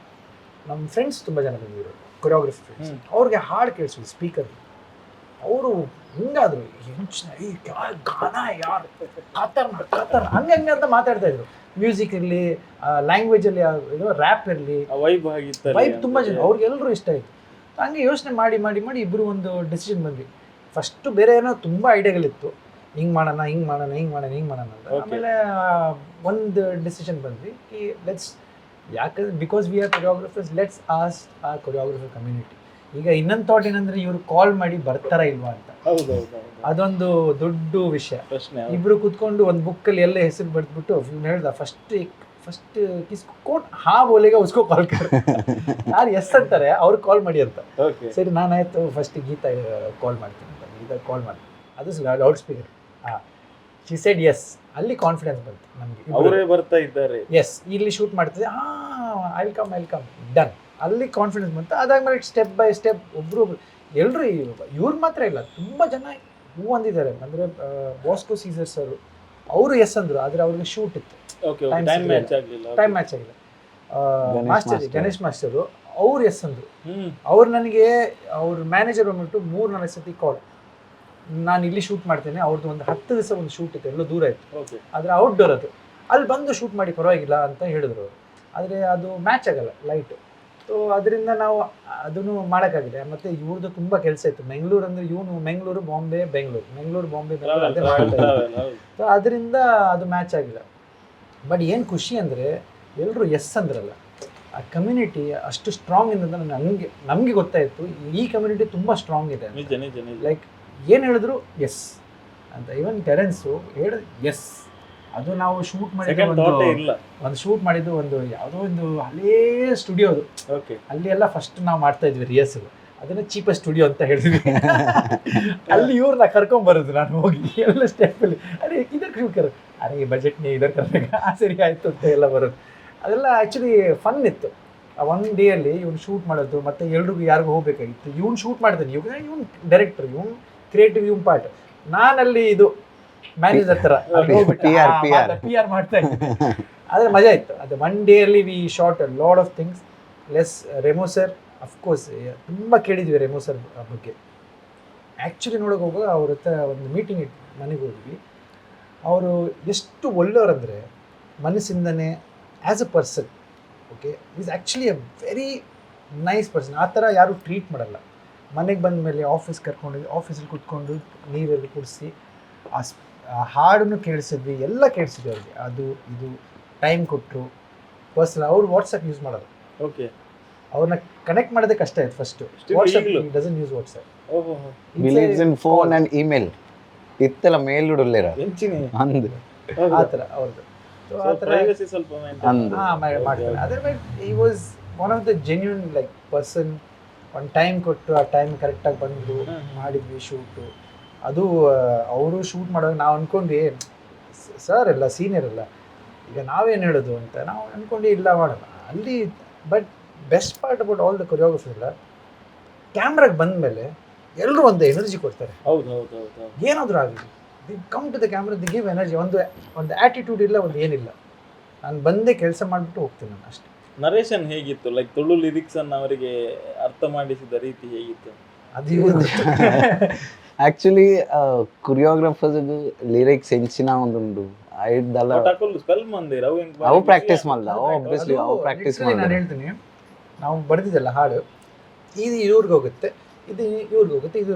ನಮ್ಮ ಫ್ರೆಂಡ್ಸ್ ತುಂಬ ಜನ ಬಂದಿದ್ರು, ಕೊರಿಯೋಗ್ರಫಿ ಫ್ರೆಂಡ್ಸ್. ಅವ್ರಿಗೆ ಹಾಡು ಕೇಳಿಸಿದ್ವಿ ಸ್ಪೀಕರ್. ಅವರು ಹಿಂಗಾದ್ರು ಈ ಗಾನ ಯಾರು ಕಾತರ್ ಹಂಗೆ ಅಂತ ಮಾತಾಡ್ತಾ ಇದ್ರು. ಮ್ಯೂಸಿಕ್ ಇರಲಿ, ಲ್ಯಾಂಗ್ವೇಜಲ್ಲಿ ಇದು ರ್ಯಾಪ್ ಇರಲಿ, ವೈಬ್ ಆಗಿತ್ತು ವೈಬ್ ತುಂಬ ಜನ ಅವ್ರಿಗೆಲ್ಲರೂ ಇಷ್ಟ ಆಯಿತು. ಹಂಗೆ ಯೋಚನೆ ಮಾಡಿ ಮಾಡಿ ಮಾಡಿ ಇಬ್ಬರು ಒಂದು ಡಿಸಿಷನ್ ಬಂದ್ವಿ. ಫಸ್ಟು ಬೇರೆ ಏನೋ ತುಂಬ ಐಡಿಯಾಗಳಿತ್ತು, ಹಿಂಗೆ ಮಾಡೋಣ ಹಿಂಗೆ ಮಾಡೋಣ ಹಿಂಗೆ ಮಾಡೋಣ ಹಿಂಗೆ ಮಾಡೋಣ ಅಂತ. ಆಮೇಲೆ ಒಂದು ಡಿಸಿಷನ್ ಬಂದ್ವಿ ಈ ಲೆಟ್ಸ್, ಯಾಕಂದ್ರೆ because we are choreographers, let's as a choreographer community. ಈಗ ಇನ್ನೊಂದು ಥಾಟ್ ಏನಂದ್ರೆ ಇವರು ಕಾಲ್ ಮಾಡಿ ಬರ್ತಾರಾ ಇಲ್ವಾ ಅಂತ. ಅದೊಂದು ದೊಡ್ಡ ವಿಷಯ. ಇಬ್ರು ಕುತ್ಕೊಂಡು ಒಂದು ಬುಕ್ಕಲ್ಲಿ ಎಲ್ಲ ಹೆಸರು ಬರೆದ್ಬಿಟ್ಟು ಇವ್ನು ಹೇಳ್ದ ಫಸ್ಟ್ ಕಿಸ್ಕೊಂಡು ಹಾ ಬೋಲೆಗೆ ಉಸ್ಕೋ ಕಾಲ್ ಕರ್, ಯಾರು ಎಸ್ ಅಂತಾರೆ ಅವ್ರು ಕಾಲ್ ಮಾಡಿ ಅಂತ. ಸರಿ ನಾನಾಯ್ತು ಫಸ್ಟ್ ಗೀತಾ ಕಾಲ್ ಮಾಡ್ತೀನಿ ಅಂತ, ಗೀತಾ ಕಾಲ್ ಮಾಡ್ತೀನಿ, ಅದು ಲೌಡ್ ಸ್ಪೀಕರ್. ಹಾಂ, ಶಿ ಸೆಡ್ ಎಸ್. ಅಲ್ಲಿ ಕಾನ್ಫಿಡೆನ್ಸ್ ಬಂತು ನಮಗೆ, ಅವರೇ ಬರ್ತಾ ಇದ್ದಾರೆ, ಎಸ್ ಇಲ್ಲಿ ಶೂಟ್ ಮಾಡ್ತಿದ್ದೆ, ಹಾಂ ಐ ವಿಲ್ ಕಮ್ ಡನ್. ಅಲ್ಲಿ ಕಾನ್ಫಿಡೆನ್ಸ್ ಬಂತು. ಅದಾದ್ಮೇಲೆ ಸ್ಟೆಪ್ ಬೈ ಸ್ಟೆಪ್ ಒಬ್ರು ಎಲ್ಲರೂ, ಇವ್ರು ಮಾತ್ರ ಇಲ್ಲ, ತುಂಬ ಜನ ಹೂ ಅಂದಿದ್ದಾರೆ. ಅಂದರೆ ಬಾಸ್ಕೋ ಸೀಸರ್ ಸರ್ ಅವರು ಎಸ್ ಅಂದರು, ಆದರೆ ಅವ್ರಿಗೆ ಶೂಟ್ ಇತ್ತು, ಟೈಮ್ ಮ್ಯಾಚ್ ಆಗಿಲ್ಲ. ಮಾಸ್ಟರ್ ಗಣೇಶ್ ಮಾಸ್ಟರು ಅವ್ರು ಎಸ್ ಅಂದರು. ಅವ್ರು ನನಗೆ ಅವ್ರ ಮ್ಯಾನೇಜರ್ ಬಂದ್ಬಿಟ್ಟು 3-4 ಸತಿ ಕಾಲ್, ನಾನು ಇಲ್ಲಿ ಶೂಟ್ ಮಾಡ್ತೇನೆ, ಅವ್ರದ್ದು ಒಂದು 10 ದಿವಸ ಒಂದು ಶೂಟ್ ಇತ್ತು, ಎಲ್ಲೋ ದೂರ ಇತ್ತು, ಆದರೆ ಔಟ್ಡೋರ್ ಅದು, ಅಲ್ಲಿ ಬಂದು ಶೂಟ್ ಮಾಡಿ ಪರವಾಗಿಲ್ಲ ಅಂತ ಹೇಳಿದ್ರು ಅವರು. ಆದರೆ ಅದು ಮ್ಯಾಚ್ ಆಗಲ್ಲ ಲೈಟು. ಸೊ ಅದರಿಂದ ನಾವು ಅದನ್ನು ಮಾಡೋಕ್ಕಾಗಿದೆ. ಮತ್ತು ಇವ್ರದ್ದು ತುಂಬ ಕೆಲಸ ಇತ್ತು. ಮೆಂಗಳೂರು ಅಂದರೆ ಇವನು ಮೆಂಗಳೂರು ಬಾಂಬೆ ಬೆಂಗಳೂರು ಬಾಂಬೆ ಅದೇ ಮಾಡ್ತಾ ಇದ್ರು. ಸೊ ಅದರಿಂದ ಅದು ಮ್ಯಾಚ್ ಆಗಿಲ್ಲ. ಬಟ್ ಏನು ಖುಷಿ ಅಂದರೆ ಎಲ್ಲರೂ ಎಸ್ ಅಂದ್ರಲ್ಲ, ಆ ಕಮ್ಯುನಿಟಿ ಅಷ್ಟು ಸ್ಟ್ರಾಂಗ್ ಇಂದ ನಮಗೆ ಗೊತ್ತಾಯಿತು ಈ ಕಮ್ಯುನಿಟಿ ತುಂಬ ಸ್ಟ್ರಾಂಗ್ ಇದೆ. ಲೈಕ್ ಏನು ಹೇಳಿದ್ರು ಎಸ್ ಅಂತ. ಈವನ್ ಟೆರೆನ್ಸು ಹೇಳಿದ್ರು ಎಸ್. ಅದು ನಾವು ಶೂಟ್ ಮಾಡಿದ್ದು ಒಂದು ಯಾವುದೋ ಒಂದು ಹಳೇ ಸ್ಟುಡಿಯೋದು, ಅಲ್ಲಿ ಎಲ್ಲ ಫಸ್ಟ್ ನಾವು ಮಾಡ್ತಾ ಇದ್ವಿ ರಿಹರ್ಸಲ್, ಅದನ್ನ ಚೀಪೆಸ್ಟ್ ಸ್ಟುಡಿಯೋ ಅಂತ ಹೇಳಿದ್ವಿ. ಅಲ್ಲಿ ಇವ್ರನ್ನ ಕರ್ಕೊಂಬರೋದು ನಾನು ಹೋಗಿ ಎಲ್ಲ ಸ್ಟೆಪ್ಪಲ್ಲಿ, ಅರೆ ಇದಕ್ಕೆ ಶೂಕರ್, ಅರೆ ಈ ಬಜೆಟ್ನೇ ಇದರ ಕರ್ಬೇಕು, ಸರಿ ಆಯಿತು ಅಂತ ಎಲ್ಲ ಬರೋದು. ಅದೆಲ್ಲ ಆ್ಯಕ್ಚುಲಿ ಫನ್ ಇತ್ತು. ಆ 1 ಡೇಯಲ್ಲಿ ಇವ್ನು ಶೂಟ್ ಮಾಡೋದು, ಮತ್ತು ಎಲ್ರಿಗೂ ಯಾರಿಗೂ ಹೋಗ್ಬೇಕಾಗಿತ್ತು. ಇವ್ನು ಶೂಟ್ ಮಾಡ್ತಾನೆ, ಇವ್ನು ಡೈರೆಕ್ಟರ್, ಇವ್ನು ಕ್ರಿಯೇಟಿವ್, ಇವ್ನು ಪಾರ್ಟ್, ನಾನಲ್ಲಿ ಇದು ಮ್ಯಾನೇಜರ್ ಥರ PR ಮಾಡ್ತಾ ಇದ್ದೆ. ಆದರೆ ಮಜಾ ಇತ್ತು. ಅದು 1 ಡೇಯಲ್ಲಿ we shot a lot of things. Less Remo sir of course ತುಂಬ ಕೇಳಿದ್ವಿ ರೆಮೋ ಸರ್ ಬಗ್ಗೆ. ಆ್ಯಕ್ಚುಲಿ ನೋಡೋಕೆ ಹೋಗುವಾಗ ಅವ್ರ ಹತ್ರ ಒಂದು ಮೀಟಿಂಗ್ ಇಟ್ಟು ಮನೆಗೆ ಹೋದ್ವಿ. ಅವರು ಎಷ್ಟು ಒಳ್ಳೆಯವರಂದರೆ ಮನಸ್ಸಿಂದನೇ as a person, okay, is actually a very nice person. ಆ ಥರ ಯಾರೂ ಟ್ರೀಟ್ ಮಾಡಲ್ಲ. ಮನೆಗೆ ಬಂದ ಮೇಲೆ ಆಫೀಸ್ ಕರ್ಕೊಂಡು ಆಫೀಸಲ್ಲಿ ಕೂತ್ಕೊಂಡು ನೀರಲ್ಲಿ ಕುಡಿಸಿ ಆ ಹಾಡನ್ನು ಕೇಳಿಸಿದ್ವಿ, ಎಲ್ಲ ಕೇಳಿಸಿದ್ವಿ ಅವ್ರಿಗೆ. ಅದು ಇದು ಟೈಮ್ ಕೊಟ್ಟರು. ಪರ್ಸನಲ್ ಅವ್ರು ವಾಟ್ಸಪ್ ಯೂಸ್ ಮಾಡೋದು, ಓಕೆ, ಅವ್ರನ್ನ ಕನೆಕ್ಟ್ ಮಾಡೋದೇ ಕಷ್ಟ ಆಯ್ತು first. WhatsApp doesn't use WhatsApp, believes in phone and email. ಇತ್ತೆಲ್ಲ ಮೇಲ್ ಇಡಲಿರ ಅಂದು ಆ ಥರ ಅವ್ರದ್ದು. ಸೊ ಆ ಥರ ಮಾಡ್ತಾರೆ. ಅದರ ಮೇಲೆ ಈ was one of the genuine like person. ಒಂದು ಟೈಮ್ ಕೊಟ್ಟು ಆ ಟೈಮ್ ಕರೆಕ್ಟಾಗಿ ಬಂದರು, ಮಾಡಿದ್ವಿ ಶೂಟು. ಅದು ಅವರು ಶೂಟ್ ಮಾಡುವಾಗ ನಾವು ಅಂದ್ಕೊಂಡ್ವಿ ಸರ್ ಎಲ್ಲ ಸೀನಿಯರ್ ಅಲ್ಲ, ಈಗ ನಾವೇನು ಹೇಳೋದು ಅಂತ ನಾವು ಅಂದ್ಕೊಂಡು ಇಲ್ಲ ಮಾಡೋಣ ಅಲ್ಲಿ. But best part about all the choreography ಎಲ್ಲ, ಕ್ಯಾಮ್ರಾಗೆ ಬಂದ ಮೇಲೆ ಎಲ್ಲರೂ ಒಂದು ಎನರ್ಜಿ ಕೊಡ್ತಾರೆ. ಏನಾದರೂ ಆಗಲಿ, they come to the camera, they give energy. ಒಂದು ಆ್ಯಟಿಟ್ಯೂಡ್ ಇಲ್ಲ, ಒಂದು ಏನಿಲ್ಲ. ನಾನು ಬಂದೇ ಕೆಲಸ ಮಾಡಿಬಿಟ್ಟು ಹೋಗ್ತೀನಿ ನಾನು ಅಷ್ಟೇ. ನರೇಶನ್ ಹೇಗಿತ್ತು? ಲೈಕ್ ತುಳು ಲಿರಿಕ್ಸ್ ಅನ್ನು ಅವರಿಗೆ ಅರ್ಥ ಮಾಡಿಸಿದ ರೀತಿ ಹೇಗಿತ್ತು? ಅದು ಆ್ಯಕ್ಚುಲಿ ಕೊರಿಯೋಗ್ರಾಫರ್ಸ್ ಲಿರಿಕ್ಸ್ ಹೆಂಚಿನ ಒಂದುಂಡು ಐದಲ್ಲ ಅವು ಪ್ರಾಕ್ಟೀಸ್ ಮಾಡ್ದ, ಅವು ಆಬ್ವಿಯಸ್ಲಿ ಅವು ಪ್ರಾಕ್ಟೀಸ್ ಮಾಡಿ. ನಾನು ಹೇಳ್ತೀನಿ, ನಾವು ಬರೆದಿದ್ದೆಲ್ಲ ಹಾಡು ಇದು ಇವ್ರಿಗೆ ಹೋಗುತ್ತೆ, ಇದು ಇವ್ರಿಗೆ ಹೋಗುತ್ತೆ, ಇದು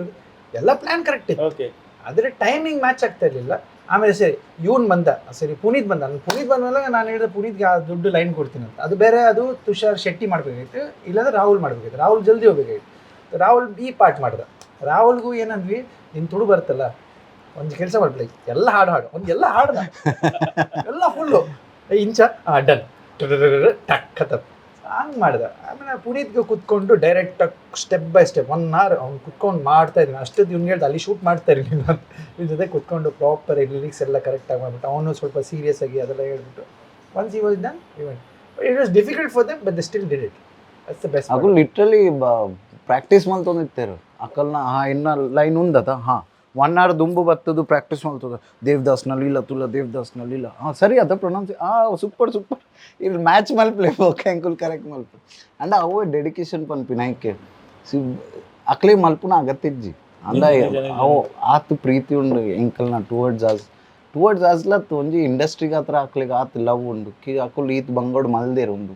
ಎಲ್ಲ ಪ್ಲ್ಯಾನ್ ಕರೆಕ್ಟ್ ಇತ್ತು. ಓಕೆ, ಆದರೆ ಟೈಮಿಂಗ್ ಮ್ಯಾಚ್ ಆಗ್ತಾ ಇರಲಿಲ್ಲ. ಆಮೇಲೆ ಸರಿ ಇವನು ಬಂದ, ಸರಿ ಪುನೀತ್ ಬಂದ. ಪುನೀತ್ ಬಂದಮೇಲೆ ನಾನು ಹೇಳಿದೆ ಪುನೀತ್ಗೆ ಆ ದುಡ್ಡು ಲೈನ್ ಕೊಡ್ತೀನಿ ಅಂತ. ಅದು ಬೇರೆ, ಅದು ತುಷಾರ್ ಶೆಟ್ಟಿ ಮಾಡಬೇಕಾಗಿತ್ತು, ಇಲ್ಲಾಂದ್ರೆ ರಾಹುಲ್ ಮಾಡಬೇಕಾಗಿತ್ತು. ರಾಹುಲ್ ಜಲ್ದಿ ಹೋಗ್ಬೇಕಾಗಿತ್ತು. ರಾಹುಲ್ ಈ ಪಾರ್ಟ್ ಮಾಡ್ದ. ರಾಹುಲ್ಗೂ ಏನಂದ್ವಿ, ನಿನ್ನ ತುಳು ಬರುತ್ತಲ್ಲ, ಒಂದು ಕೆಲಸ ಮಾಡ್ಬಿಡಿ, ಎಲ್ಲ ಹಾಡು ಒಂದು ಎಲ್ಲ ಹಾಡ್ದ, ಎಲ್ಲ ಫುಲ್ಲು ಇಂಚ ಡನ್ ಟಕ್ ಹಂಗೆ ಮಾಡ್ದೆ. ಆಮೇಲೆ ಪುನೀತ್ಗೆ ಕೂತ್ಕೊಂಡು ಡೈರೆಕ್ಟಾಗಿ ಸ್ಟೆಪ್ ಬೈ ಸ್ಟೆಪ್ 1 hour ಅವ್ನು ಕುತ್ಕೊಂಡು ಮಾಡ್ತಾ ಇದ್ದೀನಿ. ಅಷ್ಟೊತ್ತು ಇವ್ನು ಹೇಳ್ದ ಅಲ್ಲಿ ಶೂಟ್ ಮಾಡ್ತಾ ಇರಲಿಲ್ಲ ಅಂತ. ಇವ್ನ ಜೊತೆ ಕುತ್ಕೊಂಡು ಪ್ರಾಪರ್ ಲಿರಿಕ್ಸ್ ಎಲ್ಲ ಕರೆಕ್ಟಾಗಿ ಮಾಡಿಬಿಟ್ಟು, ಅವನು ಸ್ವಲ್ಪ ಸೀರಿಯಸ್ ಆಗಿ ಅದೆಲ್ಲ ಹೇಳ್ಬಿಟ್ಟು ಒನ್ಸ್ ಈ was done event. It was difficult for them, but they still did it. That's the best. ಅದು ಲಿಟ್ರಲಿ ಪ್ರಾಕ್ಟೀಸ್ ಮಾಡ್ತೊಂದಿರ್ತಾರೆ ಅಕಲ್ನ. ಇನ್ನು ಲೈನ್ ಉಂದತ, 1 hour ದುಂಬು ಬರ್ತದು ಪ್ರಾಕ್ಟೀಸ್ ಮಾಡ್ತದ. ದೇವದಾಸ್ನಲ್ಲಿ ಇಲ್ಲ ತುಲ, ದೇವದಾಸ್ನಲ್ಲಿ ಇಲ್ಲ, ಸರಿ ಅದ ಪ್ರೊನೌನ್ಸಿ, ಸೂಪರ್ ಇಲ್ಲಿ ಮ್ಯಾಚ್ ಮಲ್ಪಲೆ ಓಕೆ ಅಂಕುಲ್ ಕರೆಕ್ಟ್ ಮಲ್ಪ. ಅಂಡ ಅವು ಡೆಡಿಕೇಶನ್ ಪನ್ಪಿ ನೈಕೆ ಅಕ್ಲಿ ಮಲ್ಪುನ ಅಗತ್ಯಜ್ಜಿ. ಅಂದ ಅವು ಆತು ಪ್ರೀತಿ ಉಂಡು ಎಂಕಲ್ನ ಟುವರ್ಡ್ಸ್ ಅಸ್ಲತ್ ಒಂಜಿ ಇಂಡಸ್ಟ್ರಿಗೆ ಹತ್ರ ಹಾಕ್ಲಿಕ್ಕೆ ಆತು ಲವ್ ಉಂಡು ಕಿ ಅಕುಲ್ ಈತ್ ಬಂಗೋಡ್ ಮಲ್ದೇರು ಉಂಡು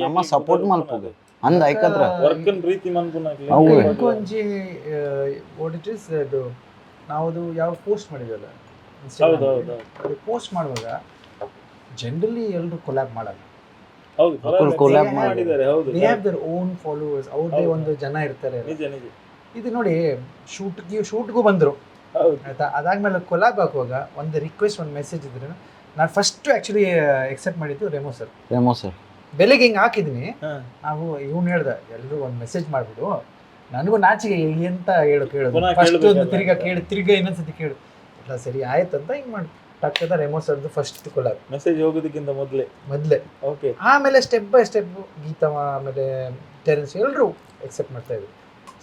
ನಮ್ಮ ಸಪೋರ್ಟ್ ಮಲ್ಪುಗೆ ಅಂದ ಐಕತ್ರ ವರ್ಕನ್ ಪ್ರೀತಿ ಮನ್ಪುನಾಗ್ಲಿ ಅವು ಒಂಜಿ ವಾಟ್ ಇಟ್ ಇಸ್ ಅದು ನಾವು ಯಾವ ಪೋಸ್ಟ್ ಮಾಡಿದ್ವಲ್ಲ ಹೌದು ಹೌದು ಅದು ಪೋಸ್ಟ್ ಮಾಡುವಾಗ ಜನರಲಿ ಎಲ್ಲರೂ ಕೊಲ್ಯಾಬ್ ಮಾಡಲ್ಲ. ಹೌದು collab ಮಾಡಿದ್ದಾರೆ ಹೌದು they have their own followers, ಅವ್ರದ್ದೇ ಒಂದು ಜನ ಇರ್ತಾರೆ. ನಿಜ ನಿಜ ಇದು ನೋಡಿ ಶೂಟ್ಗೂ ಬಂದರು ಹೌದು ಆಯ್ತಾ. ಅದಾದ್ಮೇಲೆ ಕೊಲಾಬ್ ಹಾಕುವಾಗ ಒಂದು ರಿಕ್ವೆಸ್ಟ್ ಒಂದು ಮೆಸೇಜ್ ಇದ್ರೆ ನಾನು ಫಸ್ಟ್ ಆ್ಯಕ್ಚುಲಿ ಎಕ್ಸೆಪ್ಟ್ ಮಾಡಿದ್ದು ರೆಮೋ ಸರ್. ಬೆಳಿಗ್ಗೆ ಹಿಂಗೆ ಹಾಕಿದ್ದೀನಿ, ನಾವು ಇವ್ನು ಹೇಳ್ದೆ ಎಲ್ಲರೂ ಒಂದು ಮೆಸೇಜ್ ಮಾಡಿಬಿಡು, ನನಗೂ ನಾಚಿಗೆ ಎಂತ ಕೇಳೋದು ಫಸ್ಟ್ ಒಂದು ತಿರ್ಗಾ ಇನ್ನೊಂದ್ಸತಿ ಕೇಳು ಇಲ್ಲ ಸರಿ ಆಯ್ತು ಅಂತ ಹಿಂಗೆ ಮಾಡಿ ಟಕ್ಕದ ರೆಮೋ ಸರ್ದು ಫಸ್ಟ್ ಕೊಲಾಬ್ ಮೆಸೇಜ್ ಹೋಗೋದಕ್ಕಿಂತ ಮೊದಲೇ ಓಕೆ. ಆಮೇಲೆ ಸ್ಟೆಪ್ ಬೈ ಸ್ಟೆಪ್ ಗೀತಮ್ಮ ಆಮೇಲೆ ಟೆರೆನ್ಸ್ ಎಲ್ಲರೂ ಎಕ್ಸೆಪ್ಟ್ ಮಾಡ್ತಾ ಇದ್ರು.